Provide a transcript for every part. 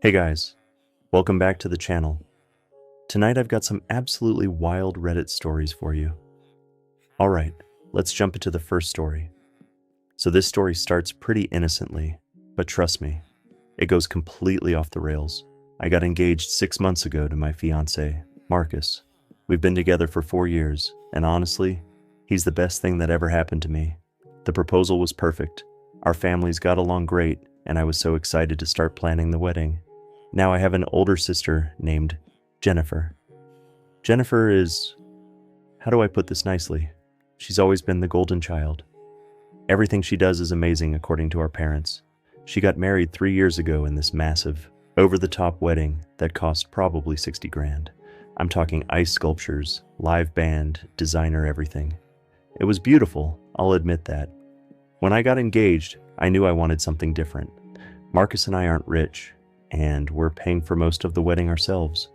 Hey guys, welcome back to the channel. Tonight I've got some absolutely wild Reddit stories for you. Alright, let's jump into the first story. So this story starts pretty innocently, but trust me, it goes completely off the rails. I got engaged 6 months ago to my fiancé, Marcus. We've been together for 4 years, and honestly, he's the best thing that ever happened to me. The proposal was perfect. Our families got along great, and I was so excited to start planning the wedding. Now I have an older sister named Jennifer. Jennifer is, how do I put this nicely? She's always been the golden child. Everything she does is amazing according to our parents. She got married 3 years ago in this massive, over-the-top wedding that cost probably 60 grand. I'm talking ice sculptures, live band, designer everything. It was beautiful, I'll admit that. When I got engaged, I knew I wanted something different. Marcus and I aren't rich, and we're paying for most of the wedding ourselves.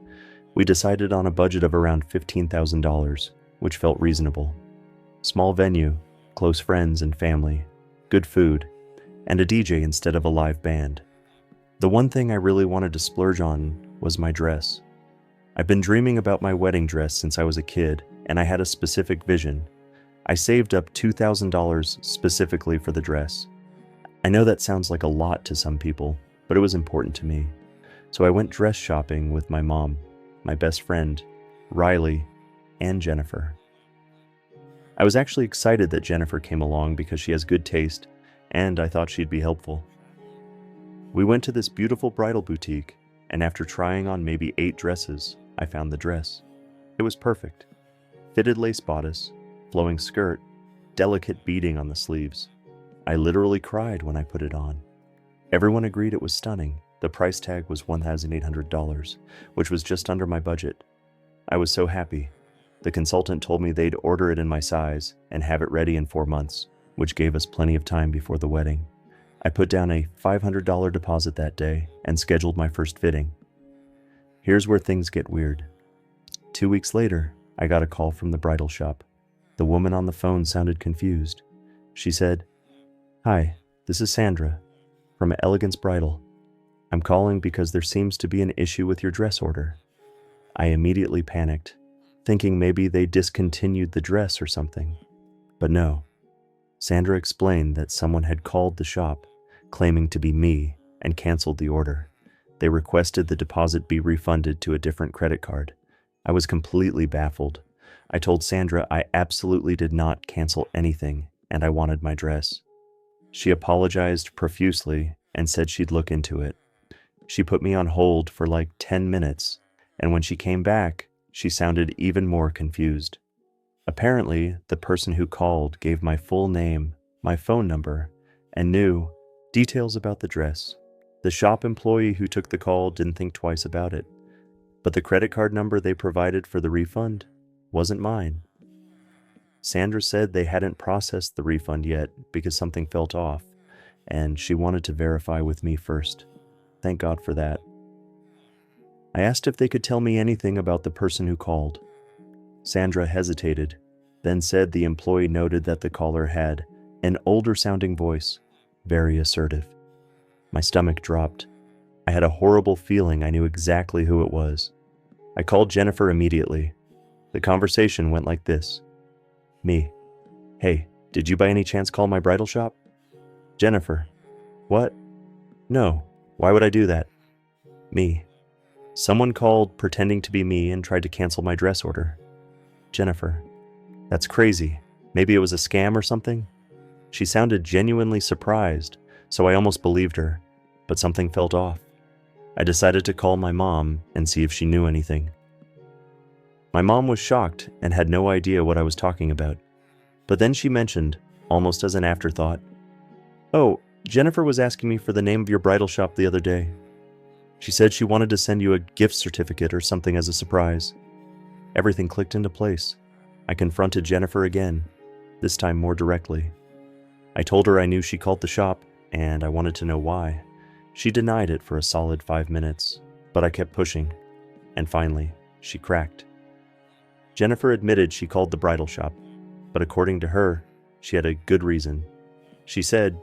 We decided on a budget of around $15,000, which felt reasonable. Small venue, close friends and family, good food, and a DJ instead of a live band. The one thing I really wanted to splurge on was my dress. I've been dreaming about my wedding dress since I was a kid, and I had a specific vision. I saved up $2,000 specifically for the dress. I know that sounds like a lot to some people, but it was important to me. So I went dress shopping with my mom, my best friend, Riley, and Jennifer. I was actually excited that Jennifer came along because she has good taste, and I thought she'd be helpful. We went to this beautiful bridal boutique, and after trying on maybe 8 dresses, I found the dress. It was perfect. Fitted lace bodice, flowing skirt, delicate beading on the sleeves. I literally cried when I put it on. Everyone agreed it was stunning. The price tag was $1,800, which was just under my budget. I was so happy. The consultant told me they'd order it in my size and have it ready in 4 months, which gave us plenty of time before the wedding. I put down a $500 deposit that day and scheduled my first fitting. Here's where things get weird. 2 weeks later, I got a call from the bridal shop. The woman on the phone sounded confused. She said, "Hi, this is Sandra from Elegance Bridal. I'm calling because there seems to be an issue with your dress order." I immediately panicked, thinking maybe they discontinued the dress or something. But no. Sandra explained that someone had called the shop, claiming to be me, and canceled the order. They requested the deposit be refunded to a different credit card. I was completely baffled. I told Sandra I absolutely did not cancel anything, and I wanted my dress. She apologized profusely and said she'd look into it. She put me on hold for like 10 minutes, and when she came back, she sounded even more confused. Apparently, the person who called gave my full name, my phone number, and knew details about the dress. The shop employee who took the call didn't think twice about it, but the credit card number they provided for the refund wasn't mine. Sandra said they hadn't processed the refund yet because something felt off, and she wanted to verify with me first. Thank God for that. I asked if they could tell me anything about the person who called. Sandra hesitated, then said the employee noted that the caller had an older-sounding voice, very assertive. My stomach dropped. I had a horrible feeling I knew exactly who it was. I called Jennifer immediately. The conversation went like this. Me. "Hey, did you by any chance call my bridal shop?" Jennifer. "What? No. Why would I do that?" Me. "Someone called pretending to be me and tried to cancel my dress order." Jennifer. "That's crazy. Maybe it was a scam or something?" She sounded genuinely surprised, so I almost believed her, but something felt off. I decided to call my mom and see if she knew anything. My mom was shocked and had no idea what I was talking about. But then she mentioned, almost as an afterthought, "Oh, Jennifer was asking me for the name of your bridal shop the other day. She said she wanted to send you a gift certificate or something as a surprise." Everything clicked into place. I confronted Jennifer again, this time more directly. I told her I knew she called the shop, and I wanted to know why. She denied it for a solid 5 minutes, but I kept pushing, and finally, she cracked. Jennifer admitted she called the bridal shop, but according to her, she had a good reason. She said,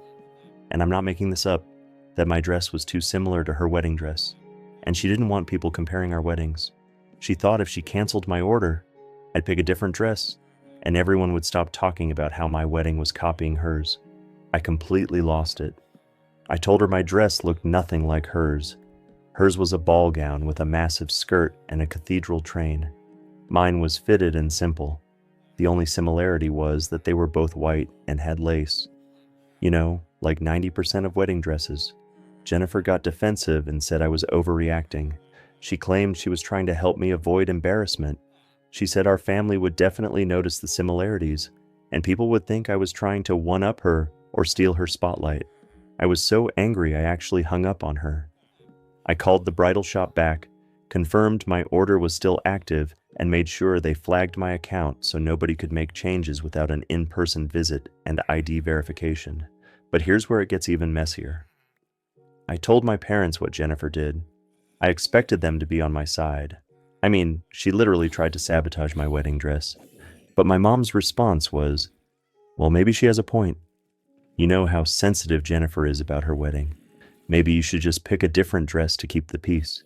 and I'm not making this up, that my dress was too similar to her wedding dress. and she didn't want people comparing our weddings. She thought if she canceled my order, I'd pick a different dress, and everyone would stop talking about how my wedding was copying hers. I completely lost it. I told her my dress looked nothing like hers. Hers was a ball gown with a massive skirt and a cathedral train. Mine was fitted and simple. The only similarity was that they were both white and had lace. You know, like 90% of wedding dresses. Jennifer got defensive and said I was overreacting. She claimed she was trying to help me avoid embarrassment. She said our family would definitely notice the similarities, and people would think I was trying to one-up her or steal her spotlight. I was so angry I actually hung up on her. I called the bridal shop back, confirmed my order was still active, and made sure they flagged my account so nobody could make changes without an in-person visit and ID verification. But here's where it gets even messier. I told my parents what Jennifer did. I expected them to be on my side. I mean, she literally tried to sabotage my wedding dress. But my mom's response was, well, maybe she has a point. You know how sensitive Jennifer is about her wedding. Maybe you should just pick a different dress to keep the peace.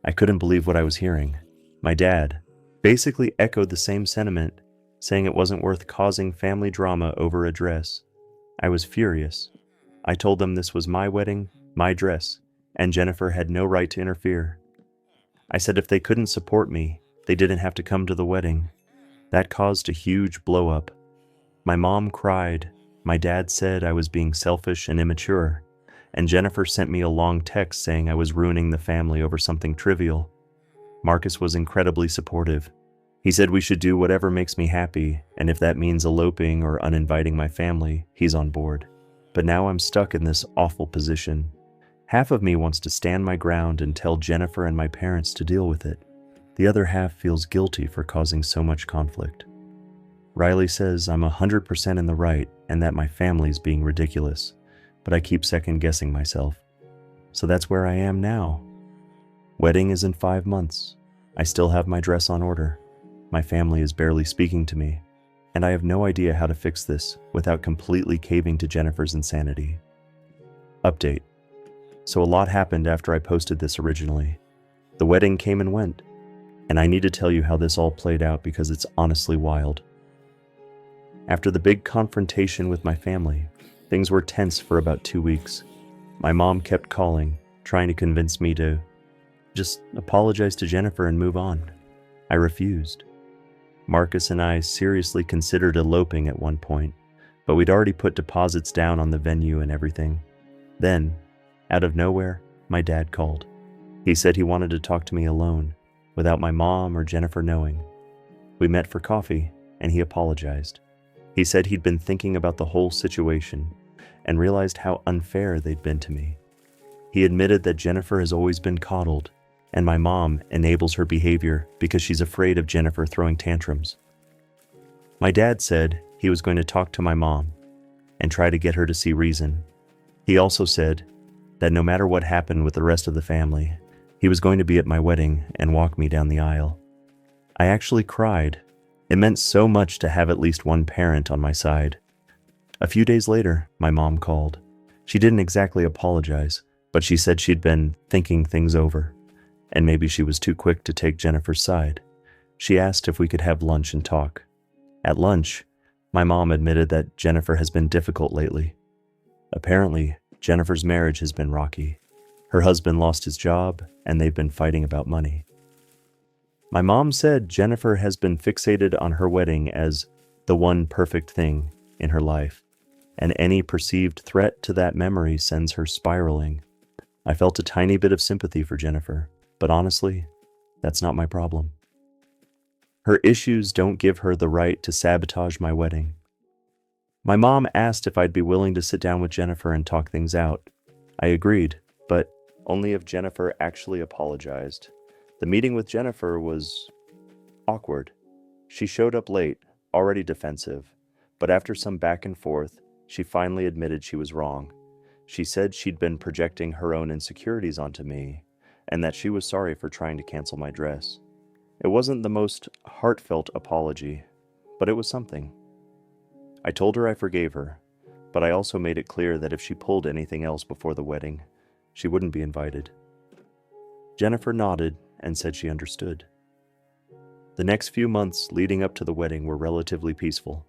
I couldn't believe what I was hearing. My dad basically echoed the same sentiment, saying it wasn't worth causing family drama over a dress. I was furious. I told them this was my wedding, my dress, and Jennifer had no right to interfere. I said if they couldn't support me, they didn't have to come to the wedding. That caused a huge blow-up. My mom cried. My dad said I was being selfish and immature, and Jennifer sent me a long text saying I was ruining the family over something trivial. Marcus was incredibly supportive. He said we should do whatever makes me happy, and if that means eloping or uninviting my family, he's on board. But now I'm stuck in this awful position. Half of me wants to stand my ground and tell Jennifer and my parents to deal with it. The other half feels guilty for causing so much conflict. Riley says I'm 100% in the right and that my family's being ridiculous, but I keep second-guessing myself. So that's where I am now. Wedding is in 5 months. I still have my dress on order. My family is barely speaking to me, and I have no idea how to fix this without completely caving to Jennifer's insanity. Update. So a lot happened after I posted this originally. The wedding came and went, and I need to tell you how this all played out because it's honestly wild. After the big confrontation with my family, things were tense for about 2 weeks. My mom kept calling, trying to convince me to just apologize to Jennifer and move on. I refused. Marcus and I seriously considered eloping at one point, but we'd already put deposits down on the venue and everything. Then, out of nowhere, my dad called. He said he wanted to talk to me alone, without my mom or Jennifer knowing. We met for coffee, and he apologized. He said he'd been thinking about the whole situation and realized how unfair they'd been to me. He admitted that Jennifer has always been coddled, and my mom enables her behavior because she's afraid of Jennifer throwing tantrums. My dad said he was going to talk to my mom and try to get her to see reason. He also said that no matter what happened with the rest of the family, he was going to be at my wedding and walk me down the aisle. I actually cried. It meant so much to have at least one parent on my side. A few days later, my mom called. She didn't exactly apologize, but she said she'd been thinking things over, and maybe she was too quick to take Jennifer's side. She asked if we could have lunch and talk. At lunch, my mom admitted that Jennifer has been difficult lately. Apparently, Jennifer's marriage has been rocky. Her husband lost his job, and they've been fighting about money. My mom said Jennifer has been fixated on her wedding as the one perfect thing in her life, and any perceived threat to that memory sends her spiraling. I felt a tiny bit of sympathy for Jennifer, but honestly, that's not my problem. Her issues don't give her the right to sabotage my wedding. My mom asked if I'd be willing to sit down with Jennifer and talk things out. I agreed, but only if Jennifer actually apologized. The meeting with Jennifer was awkward. She showed up late, already defensive, but after some back and forth, she finally admitted she was wrong. She said she'd been projecting her own insecurities onto me, and that she was sorry for trying to cancel my dress. It wasn't the most heartfelt apology, but it was something. I told her I forgave her, but I also made it clear that if she pulled anything else before the wedding, she wouldn't be invited. Jennifer nodded and said she understood. The next few months leading up to the wedding were relatively peaceful.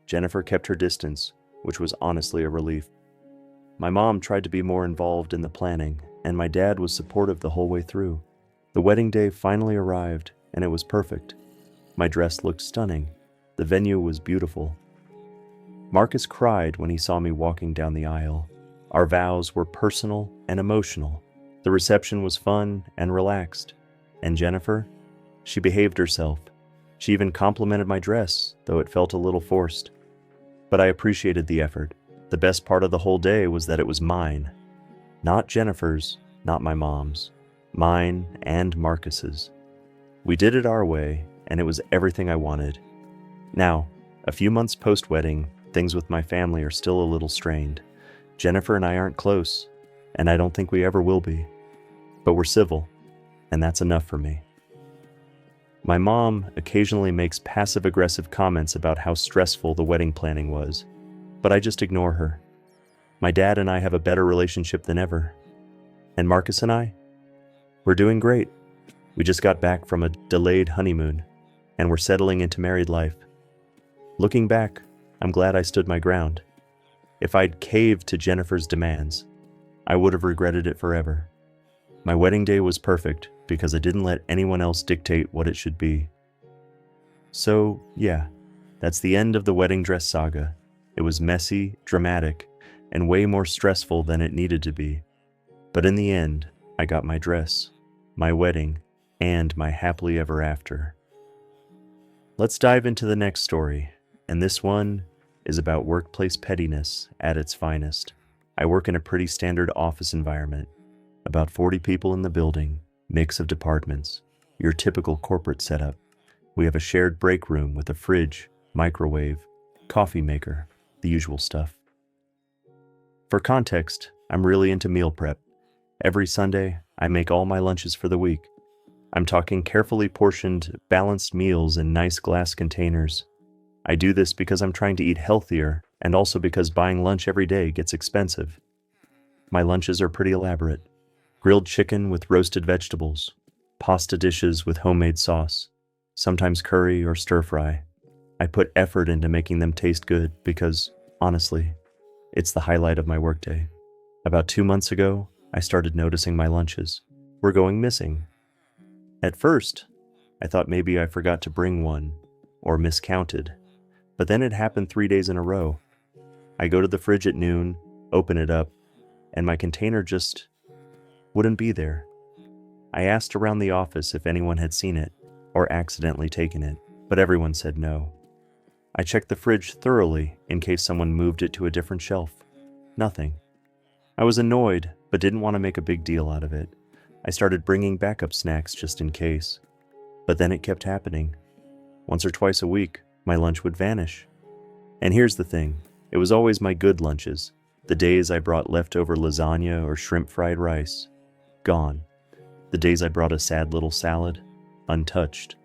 Jennifer kept her distance, which was honestly a relief. My mom tried to be more involved in the planning, and my dad was supportive the whole way through. The wedding day finally arrived, and it was perfect. My dress looked stunning. The venue was beautiful. Marcus cried when he saw me walking down the aisle. Our vows were personal and emotional. The reception was fun and relaxed. And Jennifer? She behaved herself. She even complimented my dress, though it felt a little forced. But I appreciated the effort. The best part of the whole day was that it was mine. Not Jennifer's, not my mom's. Mine and Marcus's. We did it our way, and it was everything I wanted. Now, a few months post-wedding, things with my family are still a little strained. Jennifer and I aren't close, and I don't think we ever will be. But we're civil, and that's enough for me. My mom occasionally makes passive-aggressive comments about how stressful the wedding planning was, but I just ignore her. My dad and I have a better relationship than ever. And Marcus and I? We're doing great. We just got back from a delayed honeymoon, and we're settling into married life. Looking back, I'm glad I stood my ground. If I'd caved to Jennifer's demands, I would have regretted it forever. My wedding day was perfect because I didn't let anyone else dictate what it should be. So, yeah, that's the end of the wedding dress saga. It was messy, dramatic, and way more stressful than it needed to be. But in the end, I got my dress, my wedding, and my happily ever after. Let's dive into the next story, and this one is about workplace pettiness at its finest. I work in a pretty standard office environment. About 40 people in the building, mix of departments, your typical corporate setup. We have a shared break room with a fridge, microwave, coffee maker, the usual stuff. For context, I'm really into meal prep. Every Sunday, I make all my lunches for the week. I'm talking carefully portioned, balanced meals in nice glass containers. I do this because I'm trying to eat healthier and also because buying lunch every day gets expensive. My lunches are pretty elaborate. Grilled chicken with roasted vegetables, pasta dishes with homemade sauce, sometimes curry or stir-fry. I put effort into making them taste good because, honestly, it's the highlight of my workday. About 2 months ago, I started noticing my lunches were going missing. At first, I thought maybe I forgot to bring one or miscounted, but then it happened 3 days in a row. I go to the fridge at noon, open it up, and my container just wouldn't be there. I asked around the office if anyone had seen it or accidentally taken it, but everyone said no. I checked the fridge thoroughly in case someone moved it to a different shelf. Nothing. I was annoyed, but didn't want to make a big deal out of it. I started bringing backup snacks just in case. But then it kept happening. Once or twice a week, my lunch would vanish. And here's the thing, it was always my good lunches, the days I brought leftover lasagna or shrimp fried rice. Gone. The days I brought a sad little salad, untouched.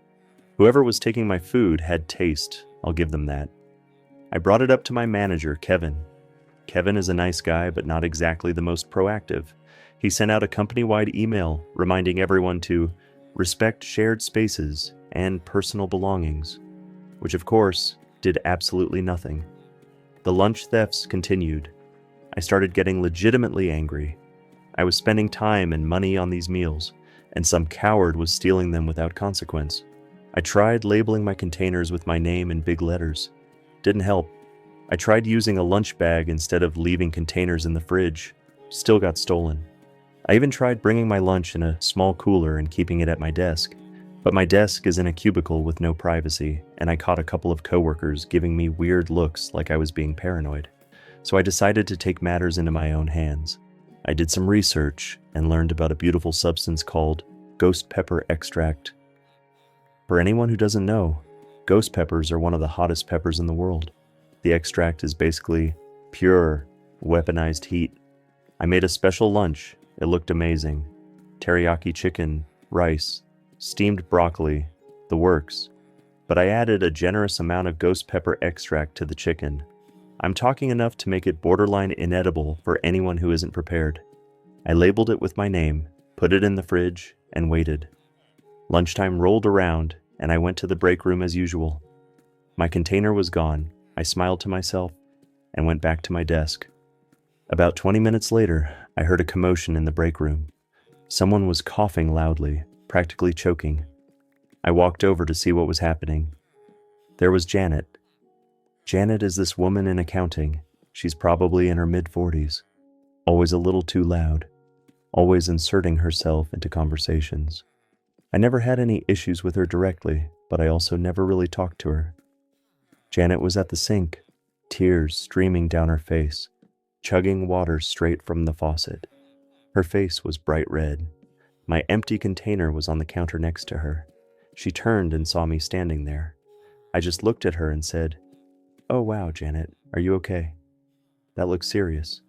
Whoever was taking my food had taste, I'll give them that. I brought it up to my manager, Kevin. Kevin is a nice guy, but not exactly the most proactive. He sent out a company-wide email reminding everyone to respect shared spaces and personal belongings, which of course did absolutely nothing. The lunch thefts continued. I started getting legitimately angry. I was spending time and money on these meals, and some coward was stealing them without consequence. I tried labeling my containers with my name in big letters. Didn't help. I tried using a lunch bag instead of leaving containers in the fridge. Still got stolen. I even tried bringing my lunch in a small cooler and keeping it at my desk. But my desk is in a cubicle with no privacy, and I caught a couple of coworkers giving me weird looks like I was being paranoid. So I decided to take matters into my own hands. I did some research and learned about a beautiful substance called ghost pepper extract. For anyone who doesn't know, ghost peppers are one of the hottest peppers in the world. The extract is basically pure, weaponized heat. I made a special lunch. It looked amazing. Teriyaki chicken, rice, steamed broccoli, the works. But I added a generous amount of ghost pepper extract to the chicken. I'm talking enough to make it borderline inedible for anyone who isn't prepared. I labeled it with my name, put it in the fridge, and waited. Lunchtime rolled around, and I went to the break room as usual. My container was gone. I smiled to myself and went back to my desk. About 20 minutes later, I heard a commotion in the break room. Someone was coughing loudly, practically choking. I walked over to see what was happening. There was Janet. Janet is this woman in accounting. She's probably in her mid-40s, always a little too loud, always inserting herself into conversations. I never had any issues with her directly, but I also never really talked to her. Janet was at the sink, tears streaming down her face, chugging water straight from the faucet. Her face was bright red. My empty container was on the counter next to her. She turned and saw me standing there. I just looked at her and said, "Oh wow, Janet, are you okay? That looks serious."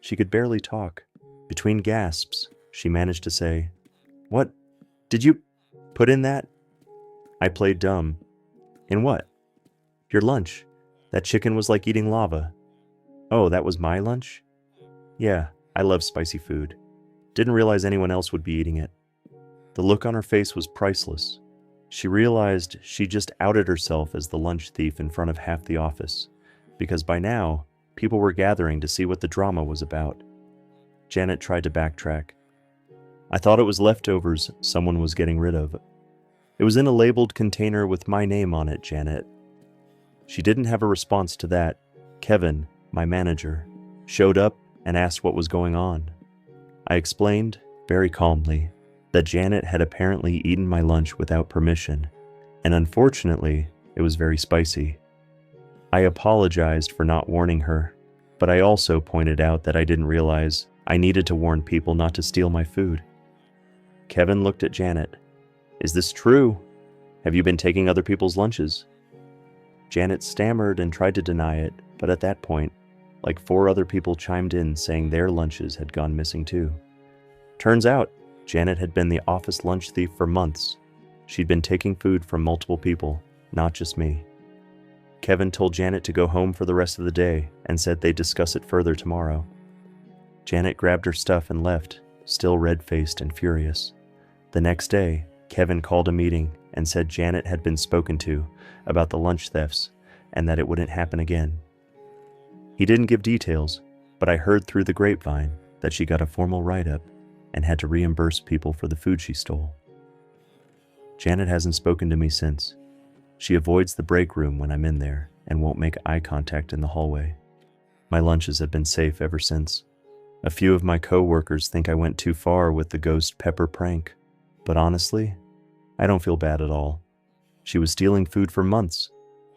She could barely talk. Between gasps, she managed to say, "What? Did you put in that?" I played dumb. "In what?" "Your lunch. That chicken was like eating lava." "Oh, that was my lunch?" "Yeah, I love spicy food. Didn't realize anyone else would be eating it." The look on her face was priceless. She realized she just outed herself as the lunch thief in front of half the office, because by now, people were gathering to see what the drama was about. Janet tried to backtrack. "I thought it was leftovers someone was getting rid of. It was in a labeled container with my name on it, Janet." She didn't have a response to that. Kevin, my manager, showed up and asked what was going on. I explained, very calmly, that Janet had apparently eaten my lunch without permission, and unfortunately, it was very spicy. I apologized for not warning her, but I also pointed out that I didn't realize I needed to warn people not to steal my food. Kevin looked at Janet. "Is this true? Have you been taking other people's lunches?" Janet stammered and tried to deny it, but at that point, like 4 other people chimed in saying their lunches had gone missing too. Turns out, Janet had been the office lunch thief for months. She'd been taking food from multiple people, not just me. Kevin told Janet to go home for the rest of the day and said they'd discuss it further tomorrow. Janet grabbed her stuff and left, still red-faced and furious. The next day, Kevin called a meeting and said Janet had been spoken to about the lunch thefts and that it wouldn't happen again. He didn't give details, but I heard through the grapevine that she got a formal write-up and had to reimburse people for the food she stole. Janet hasn't spoken to me since. She avoids the break room when I'm in there and won't make eye contact in the hallway. My lunches have been safe ever since. A few of my co-workers think I went too far with the ghost pepper prank, but honestly, I don't feel bad at all. She was stealing food for months,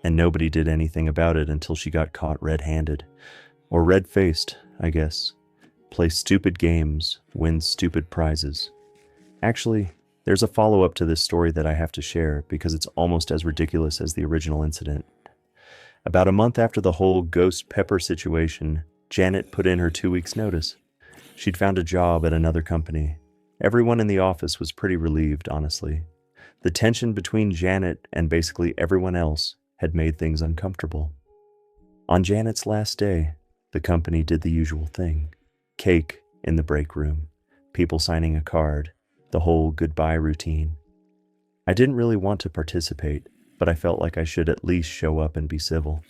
and nobody did anything about it until she got caught red-handed. Or red-faced, I guess. Play stupid games, win stupid prizes. Actually, there's a follow-up to this story that I have to share because it's almost as ridiculous as the original incident. About a month after the whole ghost pepper situation, Janet put in her 2 weeks' notice. She'd found a job at another company. Everyone in the office was pretty relieved, honestly. The tension between Janet and basically everyone else had made things uncomfortable. On Janet's last day, the company did the usual thing. Cake in the break room, people signing a card, the whole goodbye routine. I didn't really want to participate, but I felt like I should at least show up and be civil.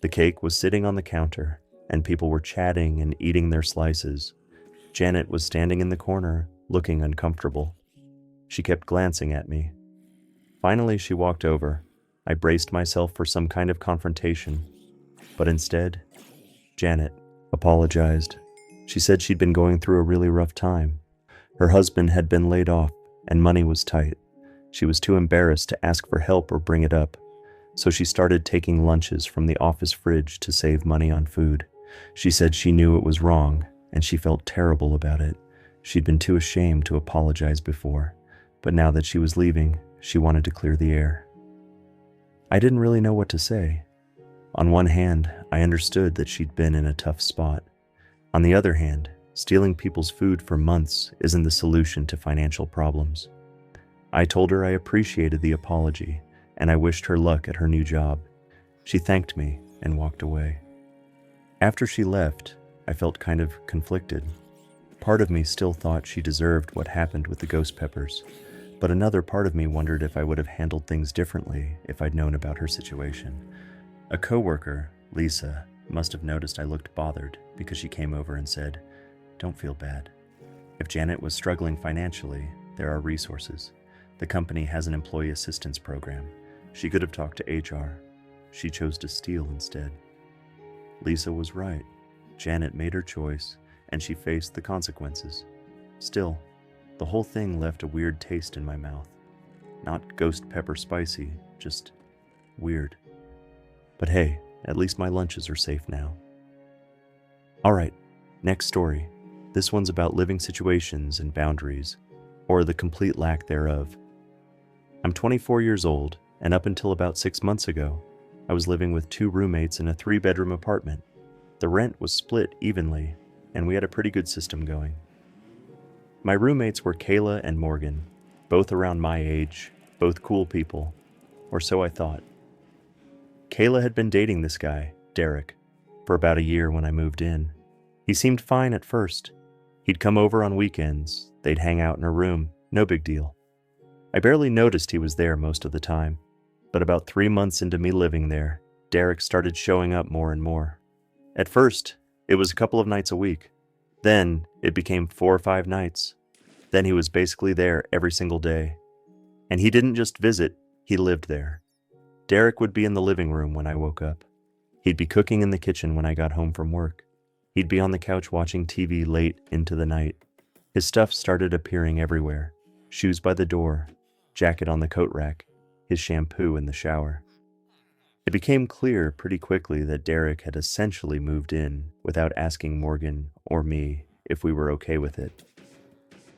The cake was sitting on the counter, and people were chatting and eating their slices. Janet was standing in the corner, looking uncomfortable. She kept glancing at me. Finally, she walked over. I braced myself for some kind of confrontation, but instead, Janet apologized. She said she'd been going through a really rough time. Her husband had been laid off, and money was tight. She was too embarrassed to ask for help or bring it up, so she started taking lunches from the office fridge to save money on food. She said she knew it was wrong, and she felt terrible about it. She'd been too ashamed to apologize before, but now that she was leaving, she wanted to clear the air. I didn't really know what to say. On one hand, I understood that she'd been in a tough spot. On the other hand, stealing people's food for months isn't the solution to financial problems. I told her I appreciated the apology, and I wished her luck at her new job. She thanked me and walked away. After she left, I felt kind of conflicted. Part of me still thought she deserved what happened with the ghost peppers, but another part of me wondered if I would have handled things differently if I'd known about her situation. A coworker, Lisa, must have noticed I looked bothered because she came over and said, "Don't feel bad. If Janet was struggling financially, there are resources. The company has an employee assistance program. She could have talked to HR. She chose to steal instead." Lisa was right. Janet made her choice, and she faced the consequences. Still, the whole thing left a weird taste in my mouth. Not ghost pepper spicy, just weird. But hey, at least my lunches are safe now. Alright, next story. This one's about living situations and boundaries, or the complete lack thereof. I'm 24 years old, and up until about 6 months ago, I was living with 2 roommates in a 3-bedroom apartment. The rent was split evenly, and we had a pretty good system going. My roommates were Kayla and Morgan, both around my age, both cool people, or so I thought. Kayla had been dating this guy, Derek, for about a year when I moved in. He seemed fine at first. He'd come over on weekends, they'd hang out in her room, no big deal. I barely noticed he was there most of the time, but about 3 months into me living there, Derek started showing up more and more. At first, it was a couple of nights a week. Then, it became 4 or 5 nights. Then he was basically there every single day. And he didn't just visit, he lived there. Derek would be in the living room when I woke up. He'd be cooking in the kitchen when I got home from work. He'd be on the couch watching TV late into the night. His stuff started appearing everywhere. Shoes by the door, jacket on the coat rack, his shampoo in the shower. It became clear pretty quickly that Derek had essentially moved in without asking Morgan or me if we were okay with it.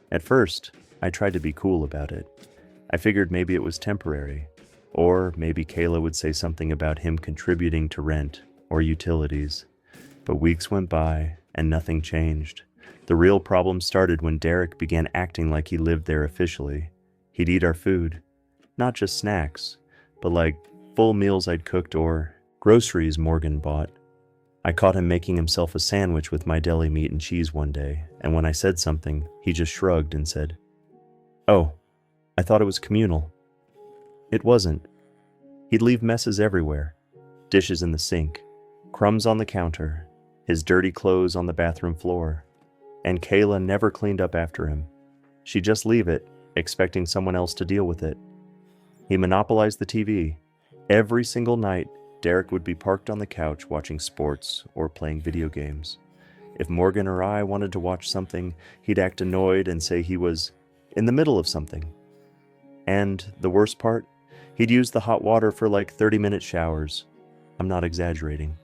At first, I tried to be cool about it. I figured maybe it was temporary, or maybe Kayla would say something about him contributing to rent or utilities. But weeks went by and nothing changed. The real problem started when Derek began acting like he lived there officially. He'd eat our food, not just snacks, but like full meals I'd cooked or groceries Morgan bought. I caught him making himself a sandwich with my deli meat and cheese one day, and when I said something, he just shrugged and said, "Oh, I thought it was communal." It wasn't. He'd leave messes everywhere. Dishes in the sink, crumbs on the counter, his dirty clothes on the bathroom floor. And Kayla never cleaned up after him. She'd just leave it, expecting someone else to deal with it. He monopolized the TV. Every single night, Derek would be parked on the couch watching sports or playing video games. If Morgan or I wanted to watch something, he'd act annoyed and say he was in the middle of something. And the worst part, he'd use the hot water for like 30-minute showers. I'm not exaggerating.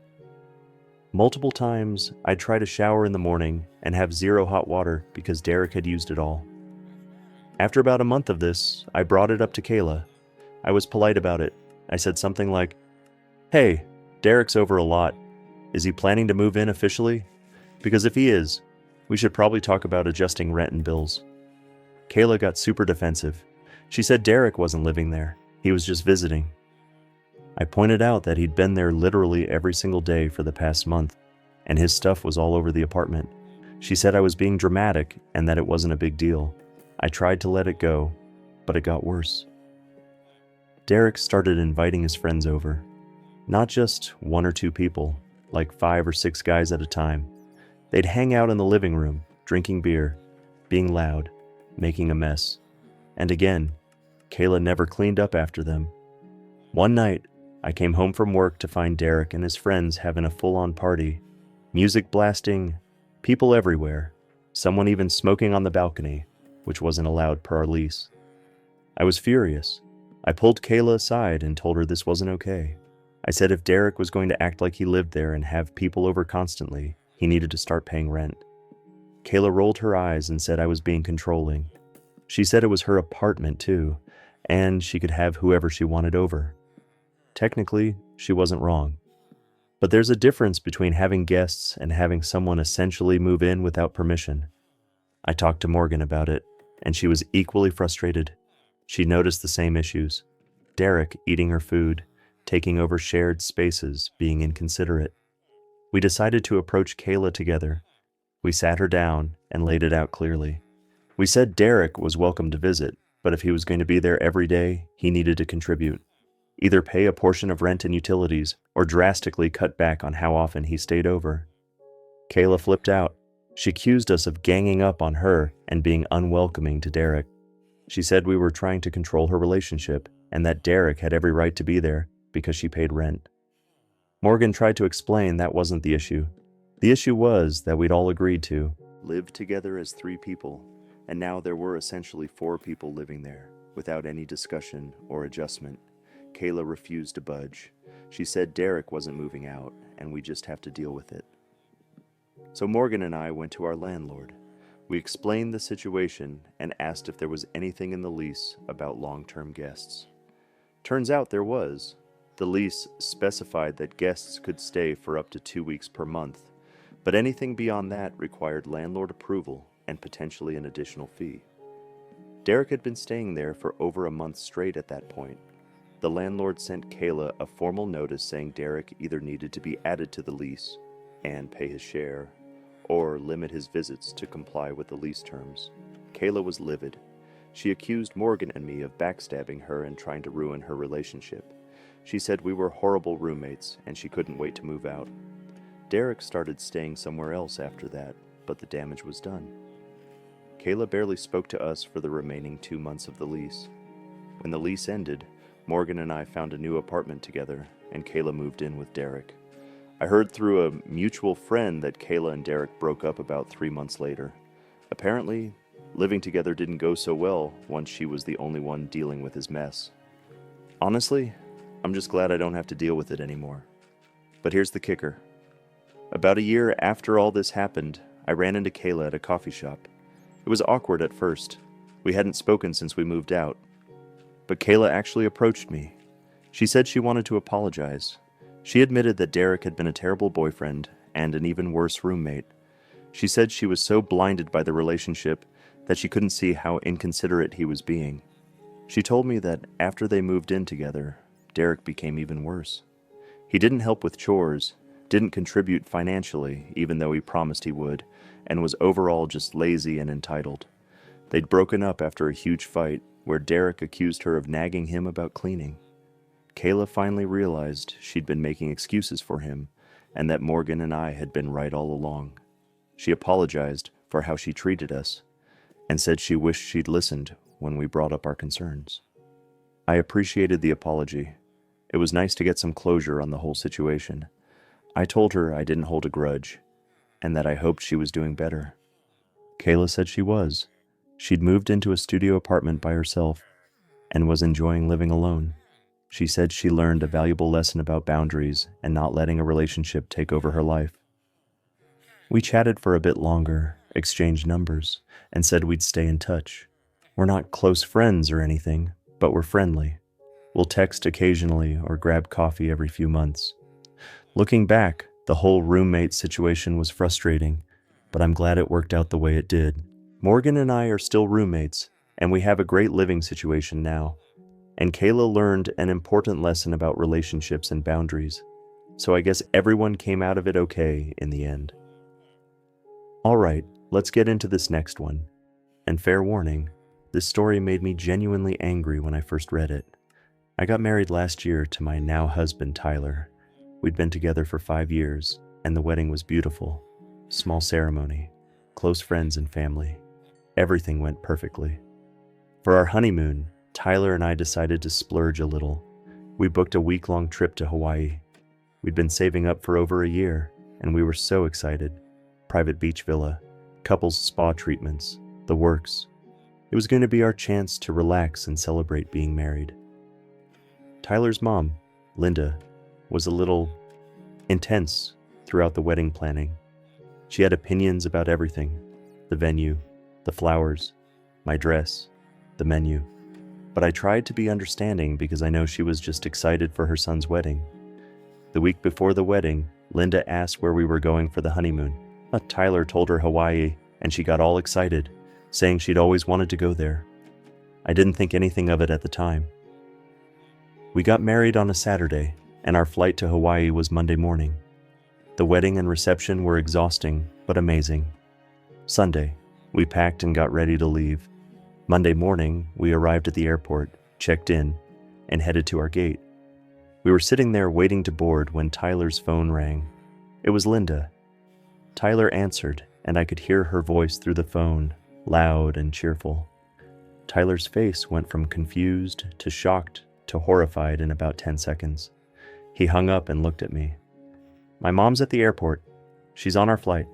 Multiple times, I'd try to shower in the morning and have 0 hot water because Derek had used it all. After about a month of this, I brought it up to Kayla. I was polite about it. I said something like, "Hey, Derek's over a lot. Is he planning to move in officially? Because if he is, we should probably talk about adjusting rent and bills." Kayla got super defensive. She said Derek wasn't living there. He was just visiting. I pointed out that he'd been there literally every single day for the past month, and his stuff was all over the apartment. She said I was being dramatic and that it wasn't a big deal. I tried to let it go, but it got worse. Derek started inviting his friends over. Not just 1 or 2 people, like 5 or 6 guys at a time. They'd hang out in the living room, drinking beer, being loud, making a mess. And again, Kayla never cleaned up after them. One night, I came home from work to find Derek and his friends having a full-on party. Music blasting, people everywhere, someone even smoking on the balcony, which wasn't allowed per our lease. I was furious. I pulled Kayla aside and told her this wasn't okay. I said if Derek was going to act like he lived there and have people over constantly, he needed to start paying rent. Kayla rolled her eyes and said I was being controlling. She said it was her apartment too, and she could have whoever she wanted over. Technically, she wasn't wrong. But there's a difference between having guests and having someone essentially move in without permission. I talked to Morgan about it, and she was equally frustrated. She noticed the same issues. Derek eating her food, taking over shared spaces, being inconsiderate. We decided to approach Kayla together. We sat her down and laid it out clearly. We said Derek was welcome to visit, but if he was going to be there every day, he needed to contribute. Either pay a portion of rent and utilities, or drastically cut back on how often he stayed over. Kayla flipped out. She accused us of ganging up on her and being unwelcoming to Derek. She said we were trying to control her relationship and that Derek had every right to be there because she paid rent. Morgan tried to explain that wasn't the issue. The issue was that we'd all agreed to live together as 3 people, and now there were essentially 4 people living there, without any discussion or adjustment. Kayla refused to budge. She said Derek wasn't moving out, and we just have to deal with it. So Morgan and I went to our landlord. We explained the situation and asked if there was anything in the lease about long-term guests. Turns out there was. The lease specified that guests could stay for up to 2 weeks per month, but anything beyond that required landlord approval and potentially an additional fee. Derek had been staying there for over a month straight at that point. The landlord sent Kayla a formal notice saying Derek either needed to be added to the lease and pay his share, or limit his visits to comply with the lease terms. Kayla was livid. She accused Morgan and me of backstabbing her and trying to ruin her relationship. She said we were horrible roommates and she couldn't wait to move out. Derek started staying somewhere else after that, but the damage was done. Kayla barely spoke to us for the remaining 2 months of the lease. When the lease ended, Morgan and I found a new apartment together, and Kayla moved in with Derek. I heard through a mutual friend that Kayla and Derek broke up about 3 months later. Apparently, living together didn't go so well once she was the only one dealing with his mess. Honestly, I'm just glad I don't have to deal with it anymore. But here's the kicker. About a year after all this happened, I ran into Kayla at a coffee shop. It was awkward at first. We hadn't spoken since we moved out. But Kayla actually approached me. She said she wanted to apologize. She admitted that Derek had been a terrible boyfriend and an even worse roommate. She said she was so blinded by the relationship that she couldn't see how inconsiderate he was being. She told me that after they moved in together, Derek became even worse. He didn't help with chores, didn't contribute financially, even though he promised he would, and was overall just lazy and entitled. They'd broken up after a huge fight where Derek accused her of nagging him about cleaning. Kayla finally realized she'd been making excuses for him and that Morgan and I had been right all along. She apologized for how she treated us and said she wished she'd listened when we brought up our concerns. I appreciated the apology. It was nice to get some closure on the whole situation. I told her I didn't hold a grudge and that I hoped she was doing better. Kayla said she was. She'd moved into a studio apartment by herself and was enjoying living alone. She said she learned a valuable lesson about boundaries and not letting a relationship take over her life. We chatted for a bit longer, exchanged numbers, and said we'd stay in touch. We're not close friends or anything, but we're friendly. We'll text occasionally or grab coffee every few months. Looking back, the whole roommate situation was frustrating, but I'm glad it worked out the way it did. Morgan and I are still roommates, and we have a great living situation now. And Kayla learned an important lesson about relationships and boundaries, so I guess everyone came out of it okay in the end. Alright, let's get into this next one. And fair warning, this story made me genuinely angry when I first read it. I got married last year to my now husband, Tyler. We'd been together for 5 years, and the wedding was beautiful. Small ceremony, close friends and family. Everything went perfectly. For our honeymoon, Tyler and I decided to splurge a little. We booked a week-long trip to Hawaii. We'd been saving up for over a year, and we were so excited. Private beach villa, couples spa treatments, the works. It was going to be our chance to relax and celebrate being married. Tyler's mom, Linda, was a little intense throughout the wedding planning. She had opinions about everything: the venue, the flowers, my dress, the menu. But I tried to be understanding because I know she was just excited for her son's wedding. The week before the wedding, Linda asked where we were going for the honeymoon. Tyler told her Hawaii, and she got all excited, saying she'd always wanted to go there. I didn't think anything of it at the time. We got married on a Saturday, and our flight to Hawaii was Monday morning. The wedding and reception were exhausting, but amazing. Sunday, we packed and got ready to leave. Monday morning, we arrived at the airport, checked in, and headed to our gate. We were sitting there waiting to board when Tyler's phone rang. It was Linda. Tyler answered, and I could hear her voice through the phone, loud and cheerful. Tyler's face went from confused to shocked to horrified in about 10 seconds. He hung up and looked at me. "My mom's at the airport. She's on our flight."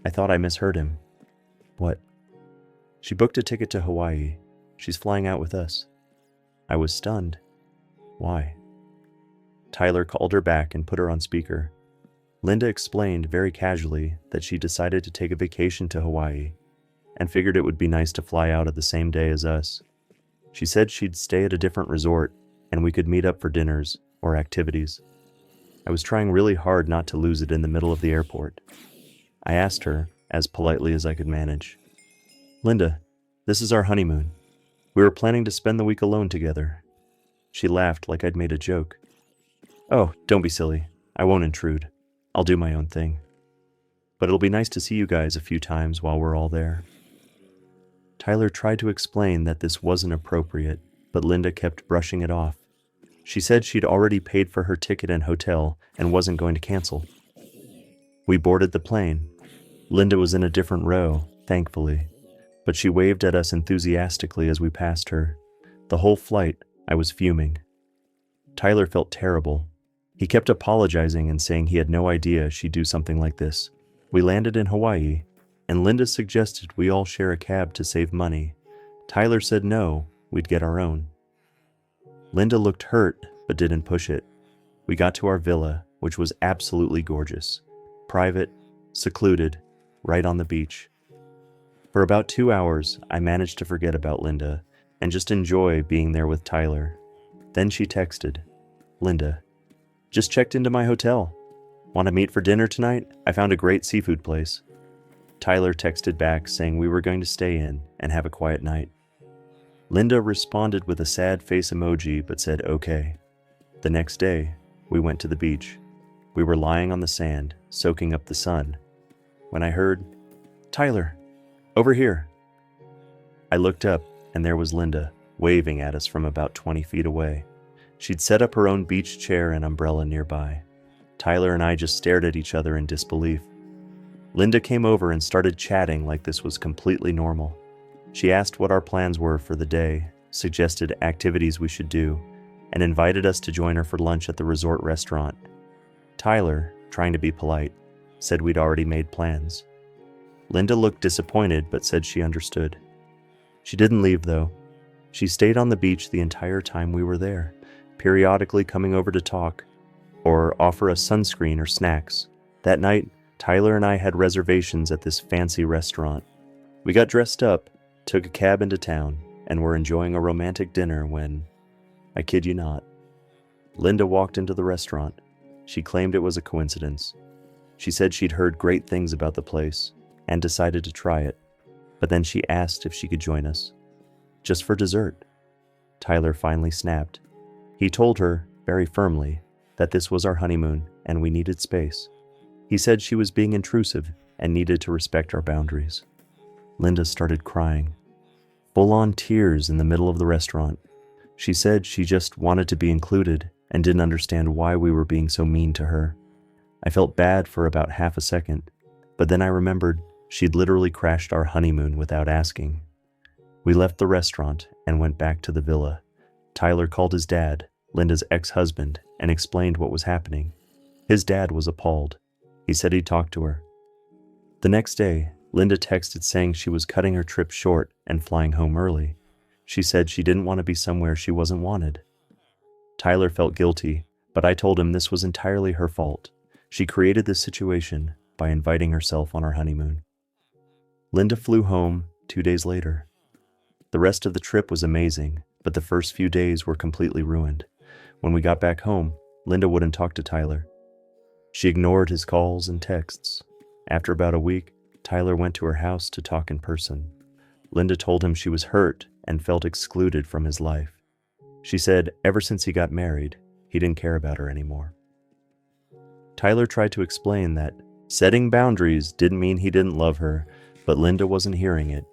I thought I misheard him. "What?" "She booked a ticket to Hawaii. She's flying out with us." I was stunned. "Why?" Tyler called her back and put her on speaker. Linda explained very casually that she decided to take a vacation to Hawaii and figured it would be nice to fly out at the same day as us. She said she'd stay at a different resort and we could meet up for dinners or activities. I was trying really hard not to lose it in the middle of the airport. I asked her, as politely as I could manage, "Linda, this is our honeymoon. We were planning to spend the week alone together." She laughed like I'd made a joke. "Oh, don't be silly. I won't intrude. I'll do my own thing. But it'll be nice to see you guys a few times while we're all there." Tyler tried to explain that this wasn't appropriate, but Linda kept brushing it off. She said she'd already paid for her ticket and hotel and wasn't going to cancel. We boarded the plane. Linda was in a different row, thankfully, but she waved at us enthusiastically as we passed her. The whole flight, I was fuming. Tyler felt terrible. He kept apologizing and saying he had no idea she'd do something like this. We landed in Hawaii, and Linda suggested we all share a cab to save money. Tyler said no, we'd get our own. Linda looked hurt, but didn't push it. We got to our villa, which was absolutely gorgeous. Private, secluded, right on the beach. For about 2 hours, I managed to forget about Linda and just enjoy being there with Tyler. Then she texted, "Linda, just checked into my hotel. Want to meet for dinner tonight? I found a great seafood place." Tyler texted back saying we were going to stay in and have a quiet night. Linda responded with a sad face emoji but said okay. The next day, we went to the beach. We were lying on the sand, soaking up the sun, when I heard, "Tyler, over here." I looked up and there was Linda, waving at us from about 20 feet away. She'd set up her own beach chair and umbrella nearby. Tyler and I just stared at each other in disbelief. Linda came over and started chatting like this was completely normal. She asked what our plans were for the day, suggested activities we should do, and invited us to join her for lunch at the resort restaurant. Tyler, trying to be polite, said we'd already made plans. Linda looked disappointed but said she understood. She didn't leave though. She stayed on the beach the entire time we were there, periodically coming over to talk or offer us sunscreen or snacks. That night, Tyler and I had reservations at this fancy restaurant. We got dressed up, took a cab into town, and were enjoying a romantic dinner when, I kid you not, Linda walked into the restaurant. She claimed it was a coincidence. She said she'd heard great things about the place and decided to try it, but then she asked if she could join us. Just for dessert. Tyler finally snapped. He told her, very firmly, that this was our honeymoon and we needed space. He said she was being intrusive and needed to respect our boundaries. Linda started crying. Full-on tears in the middle of the restaurant. She said she just wanted to be included and didn't understand why we were being so mean to her. I felt bad for about half a second, but then I remembered she'd literally crashed our honeymoon without asking. We left the restaurant and went back to the villa. Tyler called his dad, Linda's ex-husband, and explained what was happening. His dad was appalled. He said he'd talk to her. The next day, Linda texted saying she was cutting her trip short and flying home early. She said she didn't want to be somewhere she wasn't wanted. Tyler felt guilty, but I told him this was entirely her fault. She created this situation by inviting herself on our honeymoon. Linda flew home 2 days later. The rest of the trip was amazing, but the first few days were completely ruined. When we got back home, Linda wouldn't talk to Tyler. She ignored his calls and texts. After about a week, Tyler went to her house to talk in person. Linda told him she was hurt and felt excluded from his life. She said ever since he got married, he didn't care about her anymore. Tyler tried to explain that setting boundaries didn't mean he didn't love her, But Linda wasn't hearing it.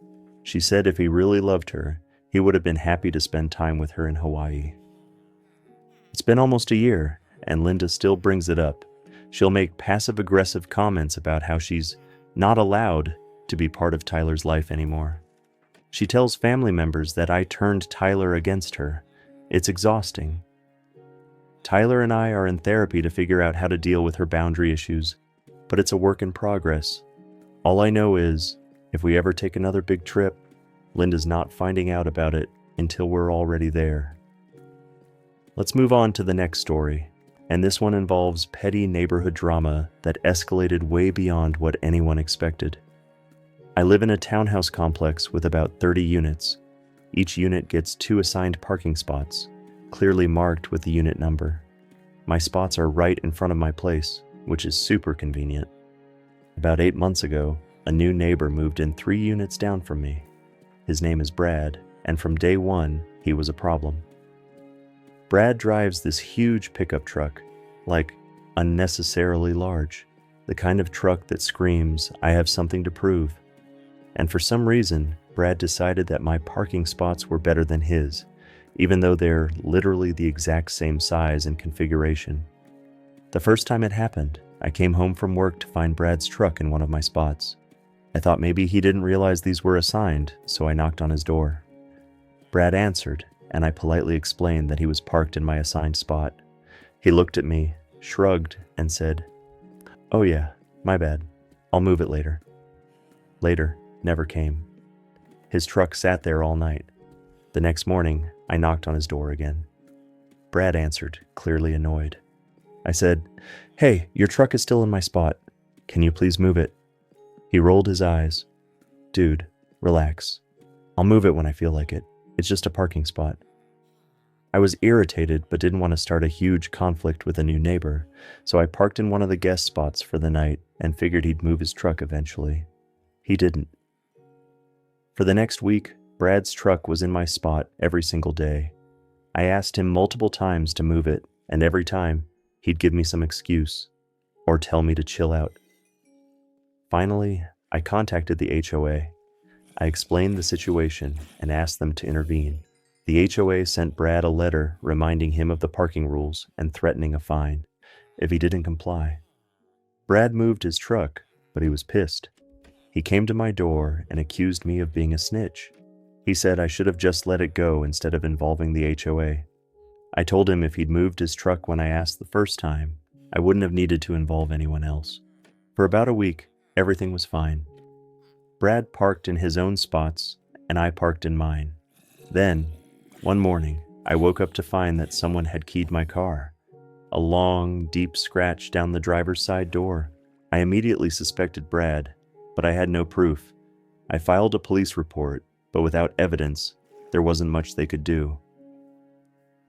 She said if he really loved her, he would have been happy to spend time with her in Hawaii. It's been almost a year, and Linda still brings it up. She'll make passive-aggressive comments about how she's not allowed to be part of Tyler's life anymore. She tells family members that I turned Tyler against her. It's exhausting. Tyler and I are in therapy to figure out how to deal with her boundary issues, but it's a work in progress. All I know is, if we ever take another big trip, Linda's not finding out about it until we're already there. Let's move on to the next story, and this one involves petty neighborhood drama that escalated way beyond what anyone expected. I live in a townhouse complex with about 30 units. Each unit gets 2 assigned parking spots, clearly marked with the unit number. My spots are right in front of my place, which is super convenient. About 8 months ago, a new neighbor moved in 3 units down from me. His name is Brad, and from day one, he was a problem. Brad drives this huge pickup truck, like unnecessarily large, the kind of truck that screams, "I have something to prove." And for some reason, Brad decided that my parking spots were better than his, even though they're literally the exact same size and configuration. The first time it happened, I came home from work to find Brad's truck in one of my spots. I thought maybe he didn't realize these were assigned, so I knocked on his door. Brad answered, and I politely explained that he was parked in my assigned spot. He looked at me, shrugged, and said, "Oh yeah, my bad. I'll move it later." Later never came. His truck sat there all night. The next morning, I knocked on his door again. Brad answered, clearly annoyed. I said, "Hey, your truck is still in my spot. Can you please move it?" He rolled his eyes. "Dude, relax. I'll move it when I feel like it. It's just a parking spot." I was irritated but didn't want to start a huge conflict with a new neighbor, so I parked in one of the guest spots for the night and figured he'd move his truck eventually. He didn't. For the next week, Brad's truck was in my spot every single day. I asked him multiple times to move it, and every time, he'd give me some excuse or tell me to chill out. Finally, I contacted the HOA. I explained the situation and asked them to intervene. The HOA sent Brad a letter reminding him of the parking rules and threatening a fine if he didn't comply. Brad moved his truck, but he was pissed. He came to my door and accused me of being a snitch. He said I should have just let it go instead of involving the HOA. I told him if he'd moved his truck when I asked the first time, I wouldn't have needed to involve anyone else. For about a week, everything was fine. Brad parked in his own spots, and I parked in mine. Then, one morning, I woke up to find that someone had keyed my car. A long, deep scratch down the driver's side door. I immediately suspected Brad, but I had no proof. I filed a police report, but without evidence, there wasn't much they could do.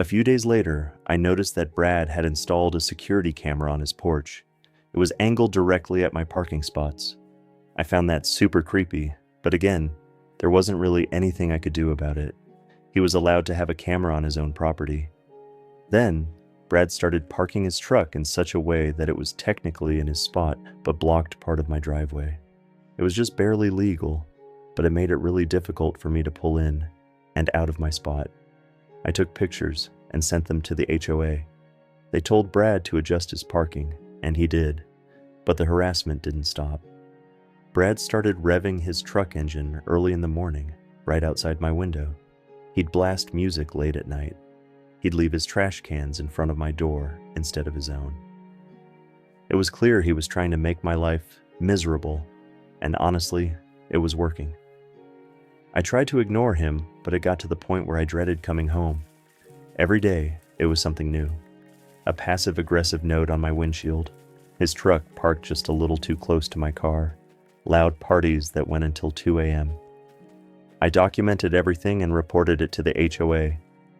A few days later, I noticed that Brad had installed a security camera on his porch. It was angled directly at my parking spots. I found that super creepy, but again, there wasn't really anything I could do about it. He was allowed to have a camera on his own property. Then, Brad started parking his truck in such a way that it was technically in his spot, but blocked part of my driveway. It was just barely legal, but it made it really difficult for me to pull in and out of my spot. I took pictures and sent them to the HOA. They told Brad to adjust his parking, and he did, but the harassment didn't stop. Brad started revving his truck engine early in the morning, right outside my window. He'd blast music late at night. He'd leave his trash cans in front of my door instead of his own. It was clear he was trying to make my life miserable, and honestly, it was working. I tried to ignore him, but it got to the point where I dreaded coming home. Every day, it was something new. A passive-aggressive note on my windshield, his truck parked just a little too close to my car, loud parties that went until 2 a.m. I documented everything and reported it to the HOA,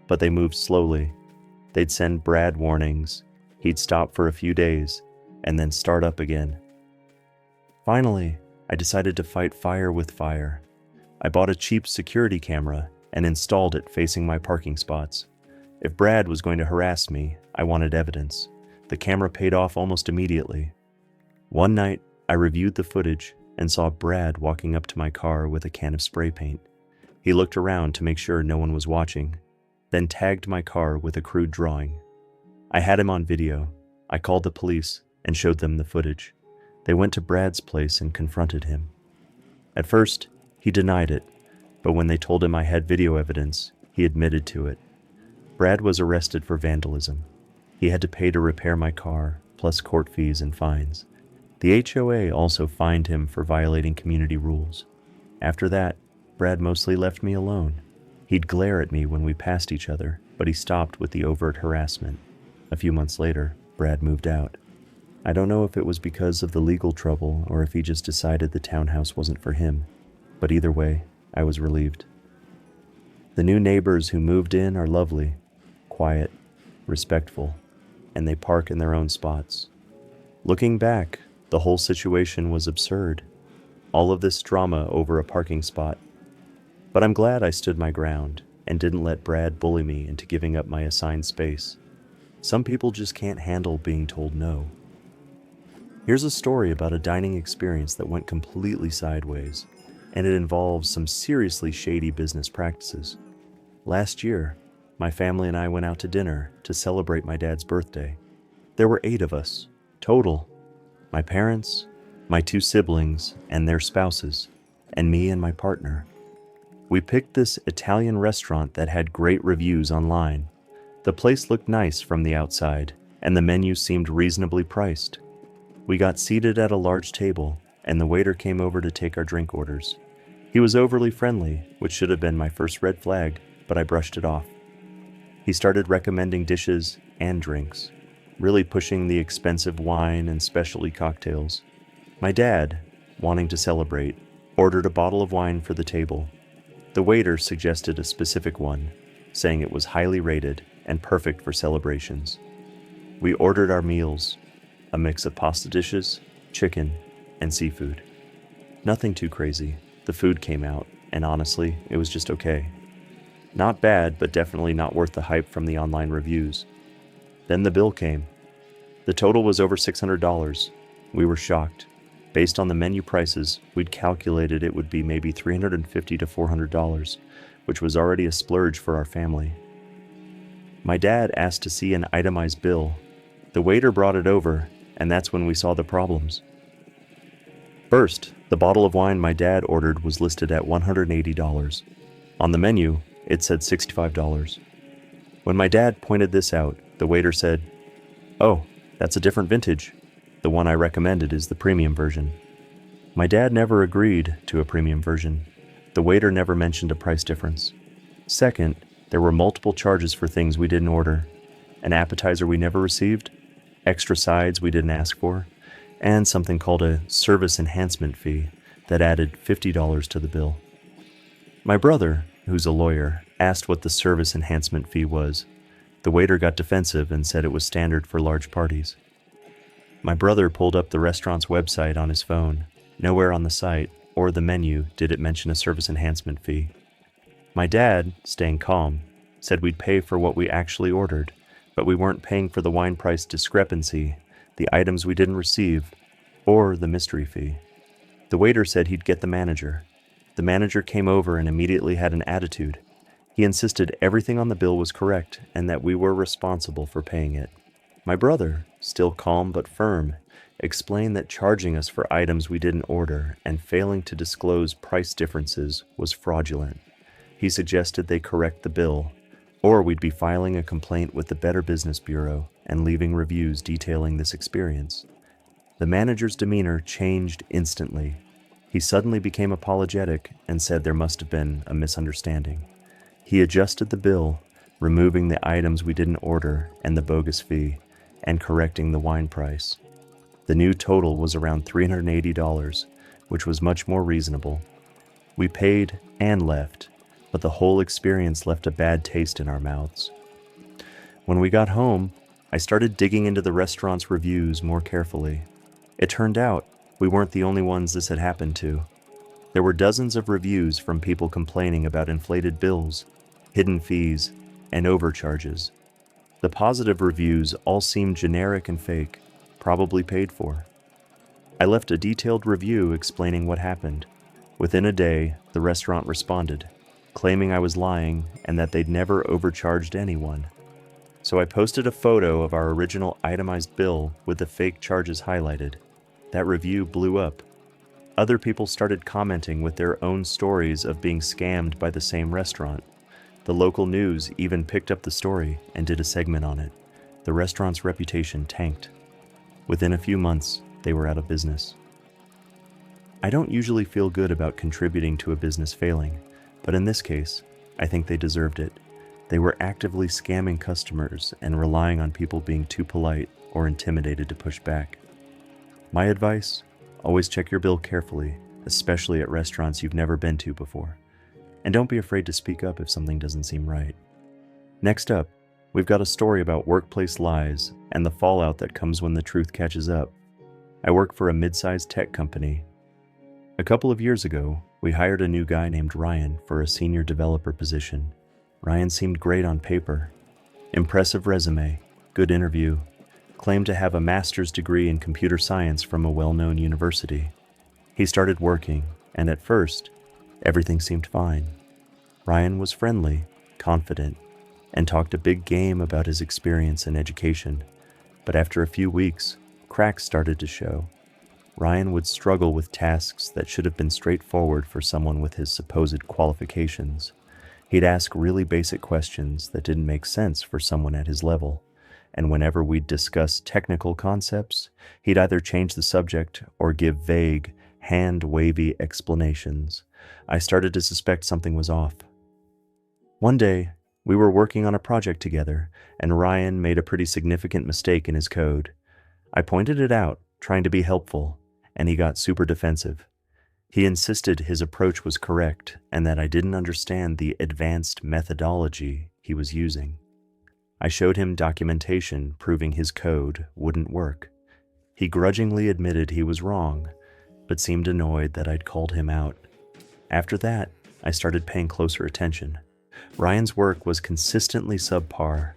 but they moved slowly. They'd send Brad warnings, he'd stop for a few days, and then start up again. Finally, I decided to fight fire with fire. I bought a cheap security camera and installed it facing my parking spots. If Brad was going to harass me, I wanted evidence. The camera paid off almost immediately. One night, I reviewed the footage and saw Brad walking up to my car with a can of spray paint. He looked around to make sure no one was watching, then tagged my car with a crude drawing. I had him on video. I called the police and showed them the footage. They went to Brad's place and confronted him. At first, he denied it, but when they told him I had video evidence, he admitted to it. Brad was arrested for vandalism. He had to pay to repair my car, plus court fees and fines. The HOA also fined him for violating community rules. After that, Brad mostly left me alone. He'd glare at me when we passed each other, but he stopped with the overt harassment. A few months later, Brad moved out. I don't know if it was because of the legal trouble or if he just decided the townhouse wasn't for him, but either way, I was relieved. The new neighbors who moved in are lovely, quiet, respectful, and they park in their own spots. Looking back, the whole situation was absurd. All of this drama over a parking spot. But I'm glad I stood my ground and didn't let Brad bully me into giving up my assigned space. Some people just can't handle being told no. Here's a story about a dining experience that went completely sideways, and it involves some seriously shady business practices. Last year, my family and I went out to dinner to celebrate my dad's birthday. There were 8 of us, total. My parents, my 2 siblings, and their spouses, and me and my partner. We picked this Italian restaurant that had great reviews online. The place looked nice from the outside, and the menu seemed reasonably priced. We got seated at a large table, and the waiter came over to take our drink orders. He was overly friendly, which should have been my first red flag, but I brushed it off. He started recommending dishes and drinks, really pushing the expensive wine and specialty cocktails. My dad, wanting to celebrate, ordered a bottle of wine for the table. The waiter suggested a specific one, saying it was highly rated and perfect for celebrations. We ordered our meals, a mix of pasta dishes, chicken, and seafood. Nothing too crazy. The food came out, and honestly, it was just okay. Not bad, but definitely not worth the hype from the online reviews. Then the bill came. The total was over $600. We were shocked. Based on the menu prices, we'd calculated it would be maybe $350 to $400, which was already a splurge for our family. My dad asked to see an itemized bill. The waiter brought it over, and that's when we saw the problems. First, the bottle of wine my dad ordered was listed at $180. On the menu, it said $65. When my dad pointed this out, the waiter said, "Oh, that's a different vintage. The one I recommended is the premium version." My dad never agreed to a premium version. The waiter never mentioned a price difference. Second, there were multiple charges for things we didn't order. An appetizer we never received, extra sides we didn't ask for, and something called a service enhancement fee that added $50 to the bill. My brother, who's a lawyer, asked what the service enhancement fee was. The waiter got defensive and said it was standard for large parties. My brother pulled up the restaurant's website on his phone. Nowhere on the site or the menu did it mention a service enhancement fee. My dad, staying calm, said we'd pay for what we actually ordered, but we weren't paying for the wine price discrepancy, the items we didn't receive, or the mystery fee. The waiter said he'd get the manager. The manager came over and immediately had an attitude. He insisted everything on the bill was correct and that we were responsible for paying it. My brother, still calm but firm, explained that charging us for items we didn't order and failing to disclose price differences was fraudulent. He suggested they correct the bill, or we'd be filing a complaint with the Better Business Bureau and leaving reviews detailing this experience. The manager's demeanor changed instantly. He suddenly became apologetic and said there must have been a misunderstanding. He adjusted the bill, removing the items we didn't order and the bogus fee, and correcting the wine price. The new total was around $380, which was much more reasonable. We paid and left, but the whole experience left a bad taste in our mouths. When we got home, I started digging into the restaurant's reviews more carefully. It turned out we weren't the only ones this had happened to. There were dozens of reviews from people complaining about inflated bills, hidden fees, and overcharges. The positive reviews all seemed generic and fake, probably paid for. I left a detailed review explaining what happened. Within a day, the restaurant responded, claiming I was lying and that they'd never overcharged anyone. So I posted a photo of our original itemized bill with the fake charges highlighted. That review blew up. Other people started commenting with their own stories of being scammed by the same restaurant. The local news even picked up the story and did a segment on it. The restaurant's reputation tanked. Within a few months, they were out of business. I don't usually feel good about contributing to a business failing, but in this case, I think they deserved it. They were actively scamming customers and relying on people being too polite or intimidated to push back. My advice: always check your bill carefully, especially at restaurants you've never been to before. And don't be afraid to speak up if something doesn't seem right. Next up, we've got a story about workplace lies and the fallout that comes when the truth catches up. I work for a mid-sized tech company. A couple of years ago, we hired a new guy named Ryan for a senior developer position. Ryan seemed great on paper. Impressive resume, good interview, claimed to have a master's degree in computer science from a well-known university. He started working, and at first, everything seemed fine. Ryan was friendly, confident, and talked a big game about his experience and education. But after a few weeks, cracks started to show. Ryan would struggle with tasks that should have been straightforward for someone with his supposed qualifications. He'd ask really basic questions that didn't make sense for someone at his level, and whenever we'd discuss technical concepts, he'd either change the subject or give vague, hand-wavy explanations. I started to suspect something was off. One day, we were working on a project together, and Ryan made a pretty significant mistake in his code. I pointed it out, trying to be helpful, and he got super defensive. He insisted his approach was correct and that I didn't understand the advanced methodology he was using. I showed him documentation proving his code wouldn't work. He grudgingly admitted he was wrong, but seemed annoyed that I'd called him out. After that, I started paying closer attention. Ryan's work was consistently subpar.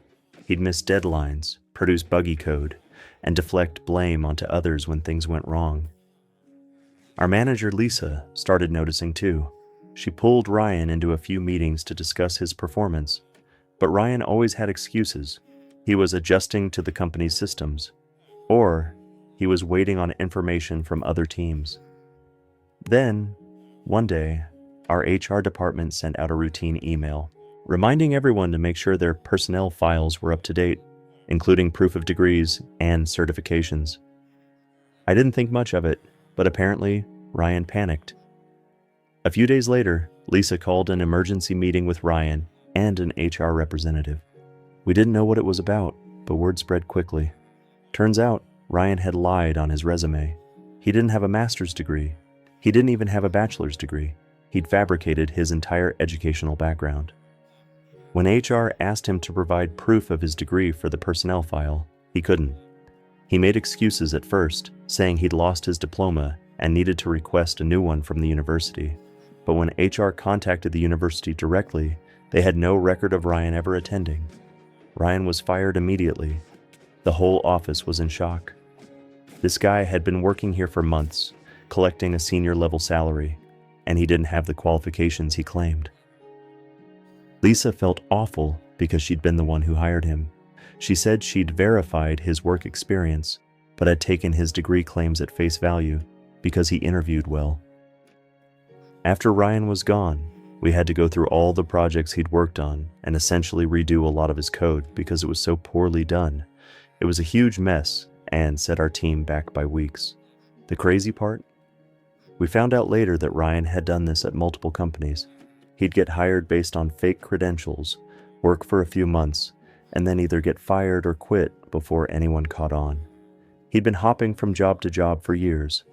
He'd miss deadlines, produce buggy code, and deflect blame onto others when things went wrong. Our manager, Lisa, started noticing too. She pulled Ryan into a few meetings to discuss his performance, but Ryan always had excuses. He was adjusting to the company's systems, or he was waiting on information from other teams. Then, one day, our HR department sent out a routine email, reminding everyone to make sure their personnel files were up to date, including proof of degrees and certifications. I didn't think much of it, but apparently, Ryan panicked. A few days later, Lisa called an emergency meeting with Ryan and an HR representative. We didn't know what it was about, but word spread quickly. Turns out, Ryan had lied on his resume. He didn't have a master's degree. He didn't even have a bachelor's degree. He'd fabricated his entire educational background. When HR asked him to provide proof of his degree for the personnel file, he couldn't. He made excuses at first, saying he'd lost his diploma and needed to request a new one from the university. But when HR contacted the university directly, they had no record of Ryan ever attending. Ryan was fired immediately. The whole office was in shock. This guy had been working here for months, collecting a senior-level salary, and he didn't have the qualifications he claimed. Lisa felt awful because she'd been the one who hired him. She said she'd verified his work experience, but had taken his degree claims at face value because he interviewed well. After Ryan was gone, we had to go through all the projects he'd worked on and essentially redo a lot of his code because it was so poorly done. It was a huge mess and set our team back by weeks. The crazy part? We found out later that Ryan had done this at multiple companies. He'd get hired based on fake credentials, work for a few months, and then either get fired or quit before anyone caught on. He'd been hopping from job to job for years.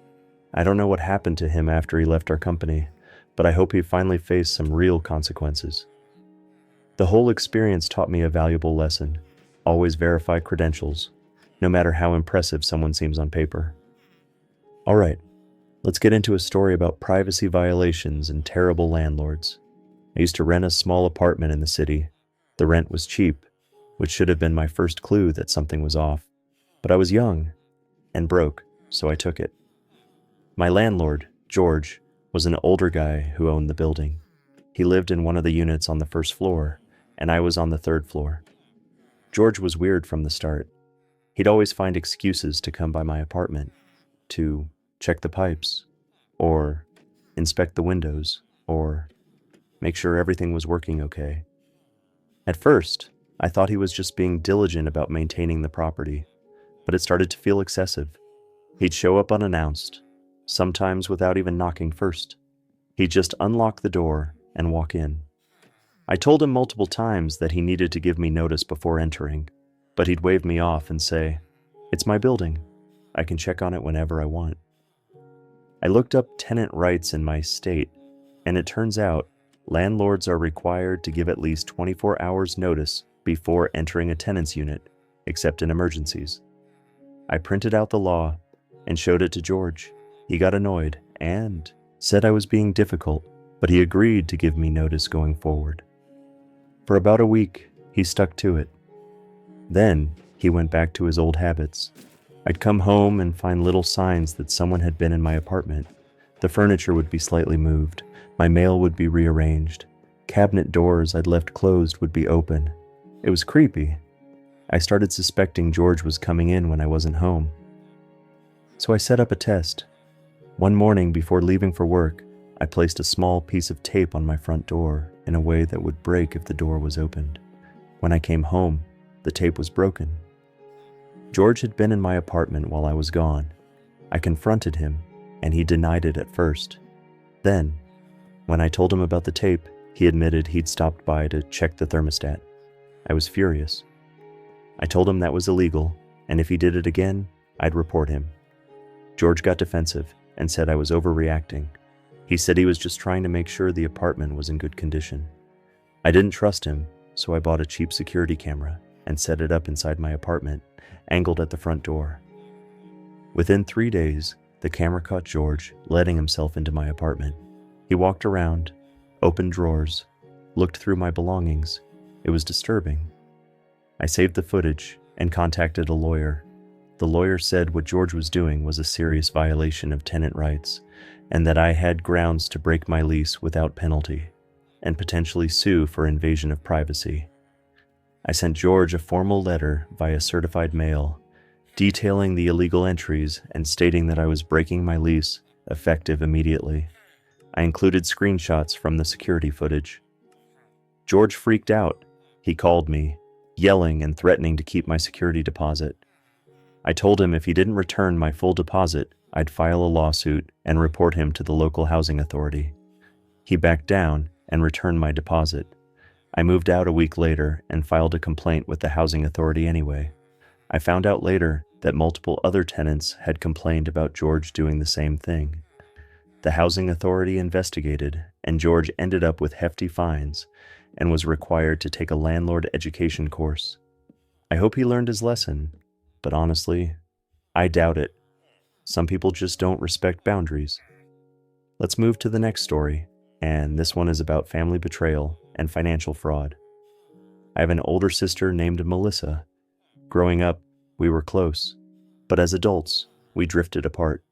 I don't know what happened to him after he left our company, but I hope he finally faced some real consequences. The whole experience taught me a valuable lesson. Always verify credentials, no matter how impressive someone seems on paper. All right, let's get into a story about privacy violations and terrible landlords. I used to rent a small apartment in the city. The rent was cheap, which should have been my first clue that something was off. But I was young and broke, so I took it. My landlord, George, was an older guy who owned the building. He lived in one of the units on the first floor, and I was on the third floor. George was weird from the start. He'd always find excuses to come by my apartment, to check the pipes, or inspect the windows, or make sure everything was working okay. At first, I thought he was just being diligent about maintaining the property, but it started to feel excessive. He'd show up unannounced, sometimes without even knocking first. He'd just unlock the door and walk in. I told him multiple times that he needed to give me notice before entering, but he'd wave me off and say, "It's my building. I can check on it whenever I want." I looked up tenant rights in my state, and it turns out landlords are required to give at least 24 hours notice before entering a tenant's unit, except in emergencies. I printed out the law and showed it to George. He got annoyed and said I was being difficult, but he agreed to give me notice going forward. For about a week, he stuck to it. Then he went back to his old habits. I'd come home and find little signs that someone had been in my apartment. The furniture would be slightly moved. My mail would be rearranged. Cabinet doors I'd left closed would be open. It was creepy. I started suspecting George was coming in when I wasn't home. So I set up a test. One morning before leaving for work, I placed a small piece of tape on my front door in a way that would break if the door was opened. When I came home, the tape was broken. George had been in my apartment while I was gone. I confronted him, and he denied it at first. Then, when I told him about the tape, he admitted he'd stopped by to check the thermostat. I was furious. I told him that was illegal, and if he did it again, I'd report him. George got defensive and said I was overreacting. He said he was just trying to make sure the apartment was in good condition. I didn't trust him, so I bought a cheap security camera and set it up inside my apartment, angled at the front door. Within 3 days, the camera caught George letting himself into my apartment. He walked around, opened drawers, looked through my belongings. It was disturbing. I saved the footage and contacted a lawyer. The lawyer said what George was doing was a serious violation of tenant rights, and that I had grounds to break my lease without penalty, and potentially sue for invasion of privacy. I sent George a formal letter via certified mail, detailing the illegal entries and stating that I was breaking my lease, effective immediately. I included screenshots from the security footage. George freaked out. He called me, yelling and threatening to keep my security deposit. I told him if he didn't return my full deposit, I'd file a lawsuit and report him to the local housing authority. He backed down and returned my deposit. I moved out a week later and filed a complaint with the housing authority anyway. I found out later that multiple other tenants had complained about George doing the same thing. The housing authority investigated, and George ended up with hefty fines and was required to take a landlord education course. I hope he learned his lesson, but honestly, I doubt it. Some people just don't respect boundaries. Let's move to the next story, and this one is about family betrayal and financial fraud. I have an older sister named Melissa. Growing up, we were close, but as adults, we drifted apart.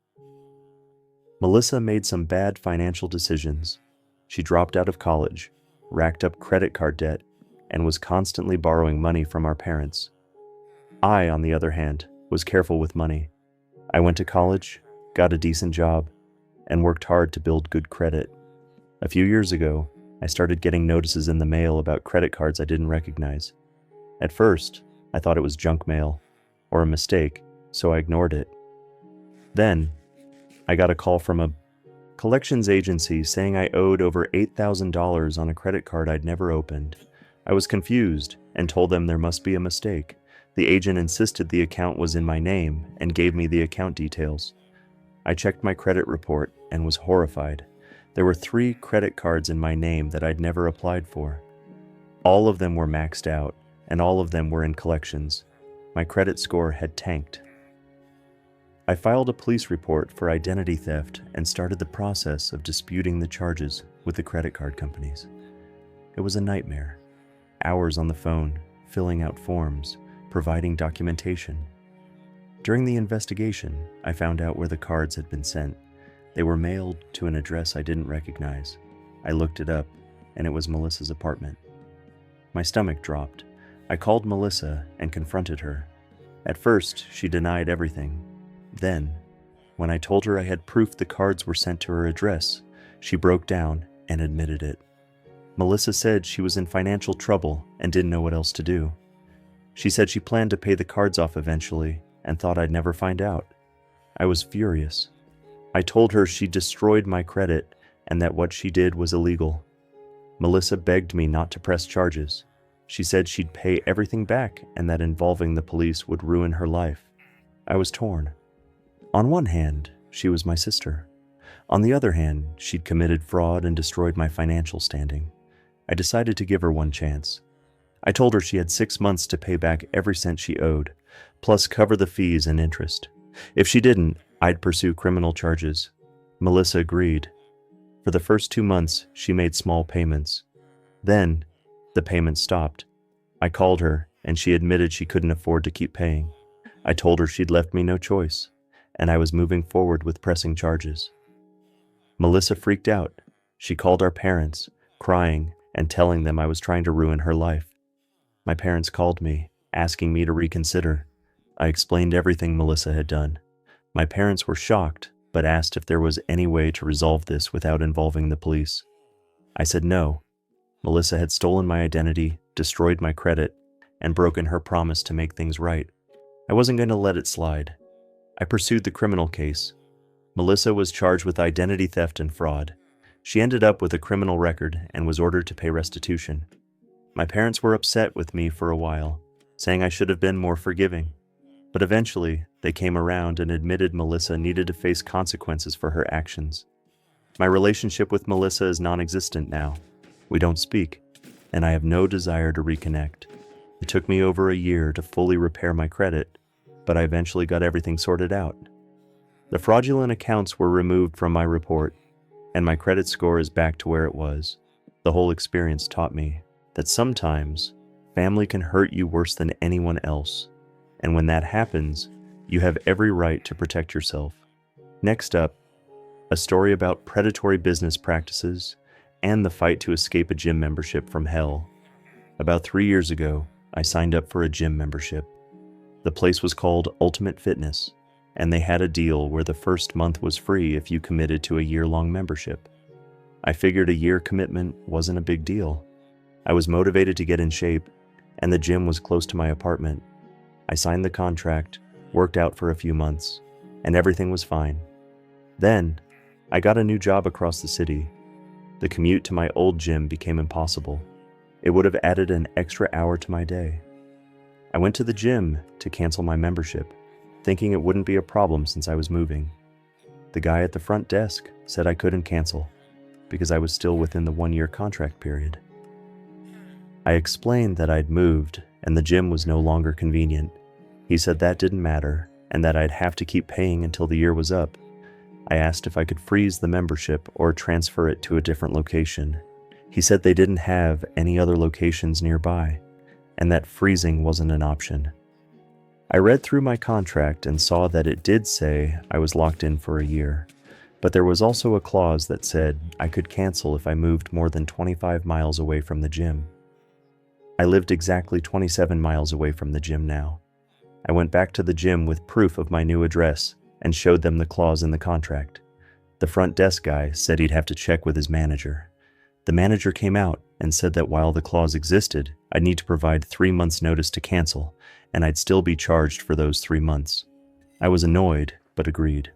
Melissa made some bad financial decisions. She dropped out of college, racked up credit card debt, and was constantly borrowing money from our parents. I, on the other hand, was careful with money. I went to college, got a decent job, and worked hard to build good credit. A few years ago, I started getting notices in the mail about credit cards I didn't recognize. At first, I thought it was junk mail or a mistake, so I ignored it. Then, I got a call from a collections agency saying I owed over $8,000 on a credit card I'd never opened. I was confused and told them there must be a mistake. The agent insisted the account was in my name and gave me the account details. I checked my credit report and was horrified. There were 3 credit cards in my name that I'd never applied for. All of them were maxed out, and all of them were in collections. My credit score had tanked. I filed a police report for identity theft and started the process of disputing the charges with the credit card companies. It was a nightmare. Hours on the phone, filling out forms, providing documentation. During the investigation, I found out where the cards had been sent. They were mailed to an address I didn't recognize. I looked it up, and it was Melissa's apartment. My stomach dropped. I called Melissa and confronted her. At first, she denied everything. Then, when I told her I had proof the cards were sent to her address, she broke down and admitted it. Melissa said she was in financial trouble and didn't know what else to do. She said she planned to pay the cards off eventually and thought I'd never find out. I was furious. I told her she destroyed my credit and that what she did was illegal. Melissa begged me not to press charges. She said she'd pay everything back and that involving the police would ruin her life. I was torn. On one hand, she was my sister. On the other hand, she'd committed fraud and destroyed my financial standing. I decided to give her one chance. I told her she had 6 months to pay back every cent she owed, plus cover the fees and interest. If she didn't, I'd pursue criminal charges. Melissa agreed. For the first 2 months, she made small payments. Then, the payments stopped. I called her, and she admitted she couldn't afford to keep paying. I told her she'd left me no choice, and I was moving forward with pressing charges. Melissa freaked out. She called our parents, crying and telling them I was trying to ruin her life. My parents called me, asking me to reconsider. I explained everything Melissa had done. My parents were shocked, but asked if there was any way to resolve this without involving the police. I said no. Melissa had stolen my identity, destroyed my credit, and broken her promise to make things right. I wasn't going to let it slide. I pursued the criminal case. Melissa was charged with identity theft and fraud. She ended up with a criminal record and was ordered to pay restitution. My parents were upset with me for a while, saying I should have been more forgiving. But eventually, they came around and admitted Melissa needed to face consequences for her actions. My relationship with Melissa is non-existent now. We don't speak, and I have no desire to reconnect. It took me over a year to fully repair my credit, but I eventually got everything sorted out. The fraudulent accounts were removed from my report, and my credit score is back to where it was. The whole experience taught me that sometimes family can hurt you worse than anyone else, and when that happens, you have every right to protect yourself. Next up, a story about predatory business practices and the fight to escape a gym membership from hell. About 3 years ago, I signed up for a gym membership. The place was called Ultimate Fitness, and they had a deal where the first month was free if you committed to a year-long membership. I figured a year commitment wasn't a big deal. I was motivated to get in shape, and the gym was close to my apartment. I signed the contract, worked out for a few months, and everything was fine. Then, I got a new job across the city. The commute to my old gym became impossible. It would have added an extra hour to my day. I went to the gym to cancel my membership, thinking it wouldn't be a problem since I was moving. The guy at the front desk said I couldn't cancel because I was still within the 1-year contract period. I explained that I'd moved and the gym was no longer convenient. He said that didn't matter and that I'd have to keep paying until the year was up. I asked if I could freeze the membership or transfer it to a different location. He said they didn't have any other locations nearby, and that freezing wasn't an option. I read through my contract and saw that it did say I was locked in for a year, but there was also a clause that said I could cancel if I moved more than 25 miles away from the gym. I lived exactly 27 miles away from the gym now. I went back to the gym with proof of my new address and showed them the clause in the contract. The front desk guy said he'd have to check with his manager. The manager came out and said that while the clause existed, I'd need to provide 3 months' notice to cancel, and I'd still be charged for those 3 months. I was annoyed, but agreed.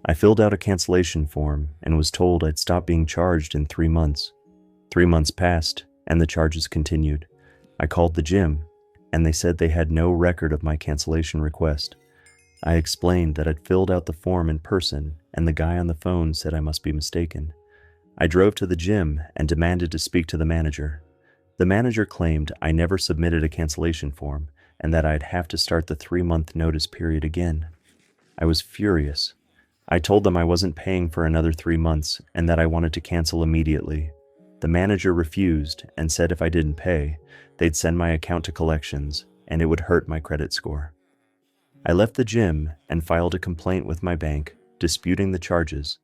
I filled out a cancellation form and was told I'd stop being charged in 3 months. 3 months passed, and the charges continued. I called the gym, and they said they had no record of my cancellation request. I explained that I'd filled out the form in person, and the guy on the phone said I must be mistaken. I drove to the gym and demanded to speak to the manager. The manager claimed I never submitted a cancellation form and that I'd have to start the 3-month notice period again. I was furious. I told them I wasn't paying for another 3 months and that I wanted to cancel immediately. The manager refused and said if I didn't pay, they'd send my account to collections and it would hurt my credit score. I left the gym and filed a complaint with my bank, disputing the charges.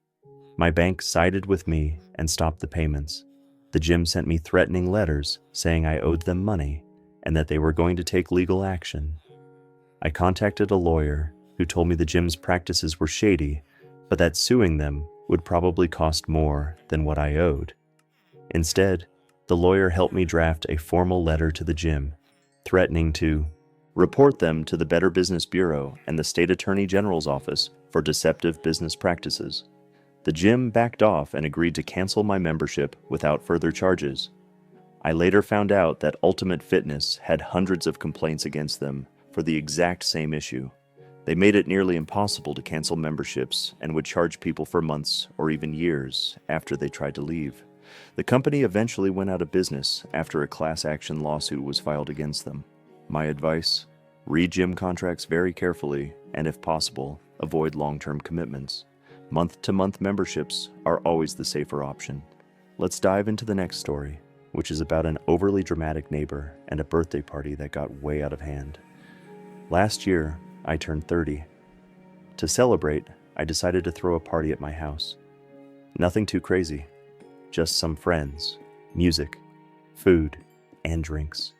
My bank sided with me and stopped the payments. The gym sent me threatening letters saying I owed them money and that they were going to take legal action. I contacted a lawyer who told me the gym's practices were shady, but that suing them would probably cost more than what I owed. Instead, the lawyer helped me draft a formal letter to the gym, threatening to report them to the Better Business Bureau and the State Attorney General's office for deceptive business practices. The gym backed off and agreed to cancel my membership without further charges. I later found out that Ultimate Fitness had hundreds of complaints against them for the exact same issue. They made it nearly impossible to cancel memberships and would charge people for months or even years after they tried to leave. The company eventually went out of business after a class action lawsuit was filed against them. My advice: read gym contracts very carefully and, if possible, avoid long-term commitments. Month-to-month memberships are always the safer option. Let's dive into the next story, which is about an overly dramatic neighbor and a birthday party that got way out of hand. Last year, I turned 30. To celebrate, I decided to throw a party at my house. Nothing too crazy, just some friends, music, food, and drinks.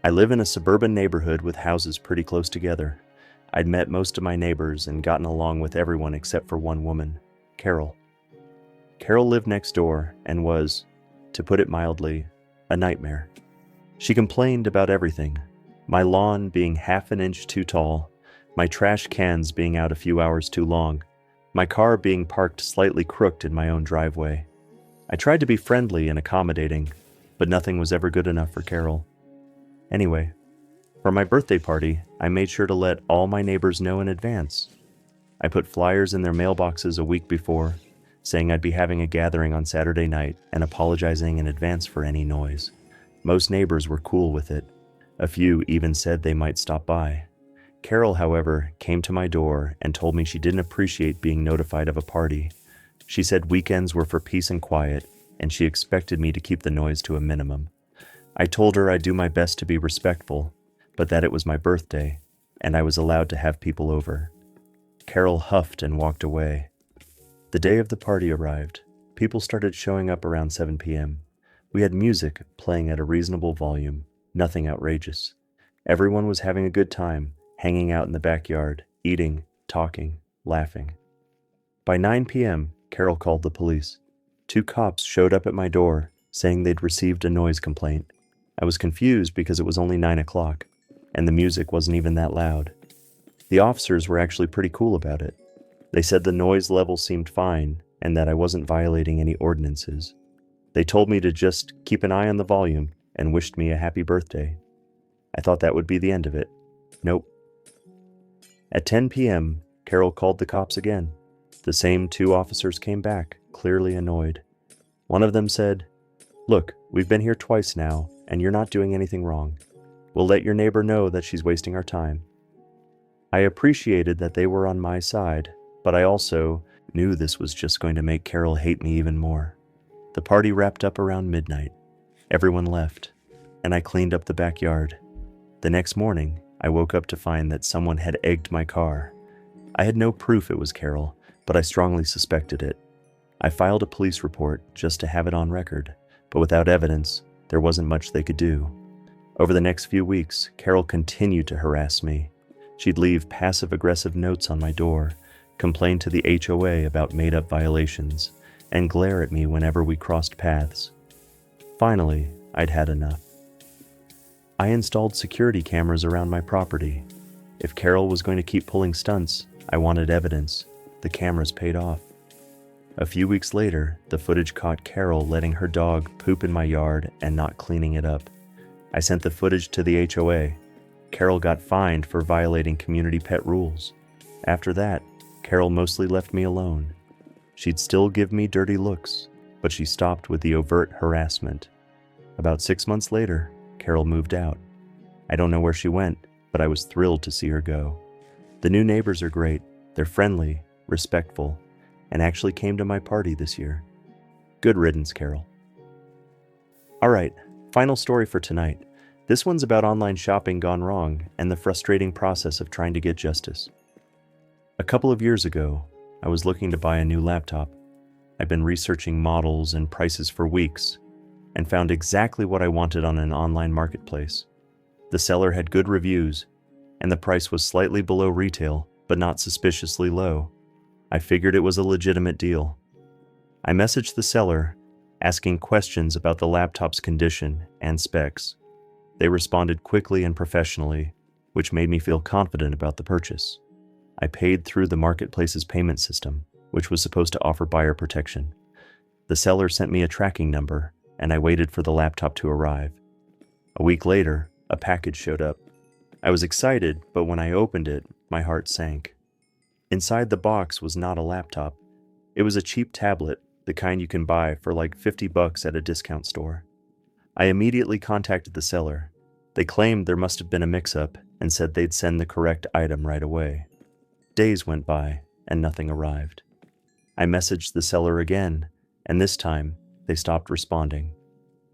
I live in a suburban neighborhood with houses pretty close together. I'd met most of my neighbors and gotten along with everyone except for one woman, Carol. Carol lived next door and was, to put it mildly, a nightmare. She complained about everything: my lawn being half an inch too tall, my trash cans being out a few hours too long, my car being parked slightly crooked in my own driveway. I tried to be friendly and accommodating, but nothing was ever good enough for Carol. Anyway, for my birthday party, I made sure to let all my neighbors know in advance. I put flyers in their mailboxes a week before, saying I'd be having a gathering on Saturday night and apologizing in advance for any noise. Most neighbors were cool with it. A few even said they might stop by. Carol, however, came to my door and told me she didn't appreciate being notified of a party. She said weekends were for peace and quiet, and she expected me to keep the noise to a minimum. I told her I'd do my best to be respectful, but that it was my birthday, and I was allowed to have people over. Carol huffed and walked away. The day of the party arrived. People started showing up around 7 p.m. We had music playing at a reasonable volume, nothing outrageous. Everyone was having a good time, hanging out in the backyard, eating, talking, laughing. By 9 p.m., Carol called the police. 2 cops showed up at my door, saying they'd received a noise complaint. I was confused because it was only 9 o'clock, and the music wasn't even that loud. The officers were actually pretty cool about it. They said the noise level seemed fine, and that I wasn't violating any ordinances. They told me to just keep an eye on the volume and wished me a happy birthday. I thought that would be the end of it. Nope. At 10 p.m., Carol called the cops again. The same 2 officers came back, clearly annoyed. One of them said, "Look, we've been here twice now, and you're not doing anything wrong. We'll let your neighbor know that she's wasting our time." I appreciated that they were on my side, but I also knew this was just going to make Carol hate me even more. The party wrapped up around midnight. Everyone left, and I cleaned up the backyard. The next morning, I woke up to find that someone had egged my car. I had no proof it was Carol, but I strongly suspected it. I filed a police report just to have it on record, but without evidence, there wasn't much they could do. Over the next few weeks, Carol continued to harass me. She'd leave passive-aggressive notes on my door, complain to the HOA about made-up violations, and glare at me whenever we crossed paths. Finally, I'd had enough. I installed security cameras around my property. If Carol was going to keep pulling stunts, I wanted evidence. The cameras paid off. A few weeks later, the footage caught Carol letting her dog poop in my yard and not cleaning it up. I sent the footage to the HOA. Carol got fined for violating community pet rules. After that, Carol mostly left me alone. She'd still give me dirty looks, but she stopped with the overt harassment. About 6 months later, Carol moved out. I don't know where she went, but I was thrilled to see her go. The new neighbors are great. They're friendly, respectful, and actually came to my party this year. Good riddance, Carol. All right, final story for tonight. This one's about online shopping gone wrong and the frustrating process of trying to get justice. A couple of years ago, I was looking to buy a new laptop. I'd been researching models and prices for weeks and found exactly what I wanted on an online marketplace. The seller had good reviews, and the price was slightly below retail, but not suspiciously low. I figured it was a legitimate deal. I messaged the seller, asking questions about the laptop's condition and specs. They responded quickly and professionally, which made me feel confident about the purchase. I paid through the marketplace's payment system, which was supposed to offer buyer protection. The seller sent me a tracking number, and I waited for the laptop to arrive. A week later, a package showed up. I was excited, but when I opened it, my heart sank. Inside the box was not a laptop. It was a cheap tablet, the kind you can buy for like $50 at a discount store. I immediately contacted the seller. They claimed there must have been a mix-up and said they'd send the correct item right away. Days went by, and nothing arrived. I messaged the seller again, and this time, they stopped responding.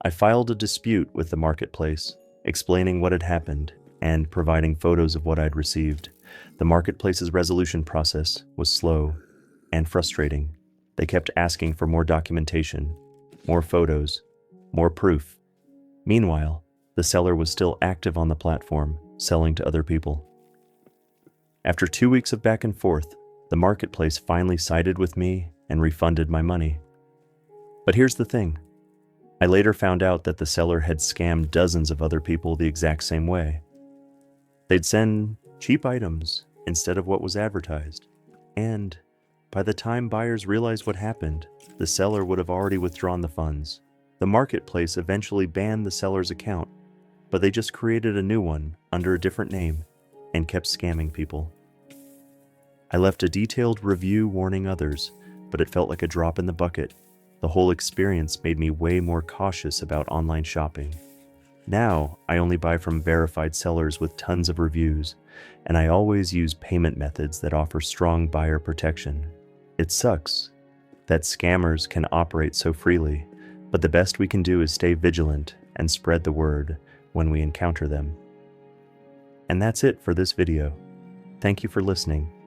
I filed a dispute with the marketplace, explaining what had happened and providing photos of what I'd received. The marketplace's resolution process was slow and frustrating. They kept asking for more documentation, more photos, more proof. Meanwhile, the seller was still active on the platform, selling to other people. After 2 weeks of back and forth, the marketplace finally sided with me and refunded my money. But here's the thing. I later found out that the seller had scammed dozens of other people the exact same way. They'd send cheap items instead of what was advertised. And by the time buyers realized what happened, the seller would have already withdrawn the funds. The marketplace eventually banned the seller's account, but they just created a new one under a different name and kept scamming people. I left a detailed review warning others, but it felt like a drop in the bucket. The whole experience made me way more cautious about online shopping. Now, I only buy from verified sellers with tons of reviews, and I always use payment methods that offer strong buyer protection. It sucks that scammers can operate so freely, but the best we can do is stay vigilant and spread the word when we encounter them. And that's it for this video. Thank you for listening.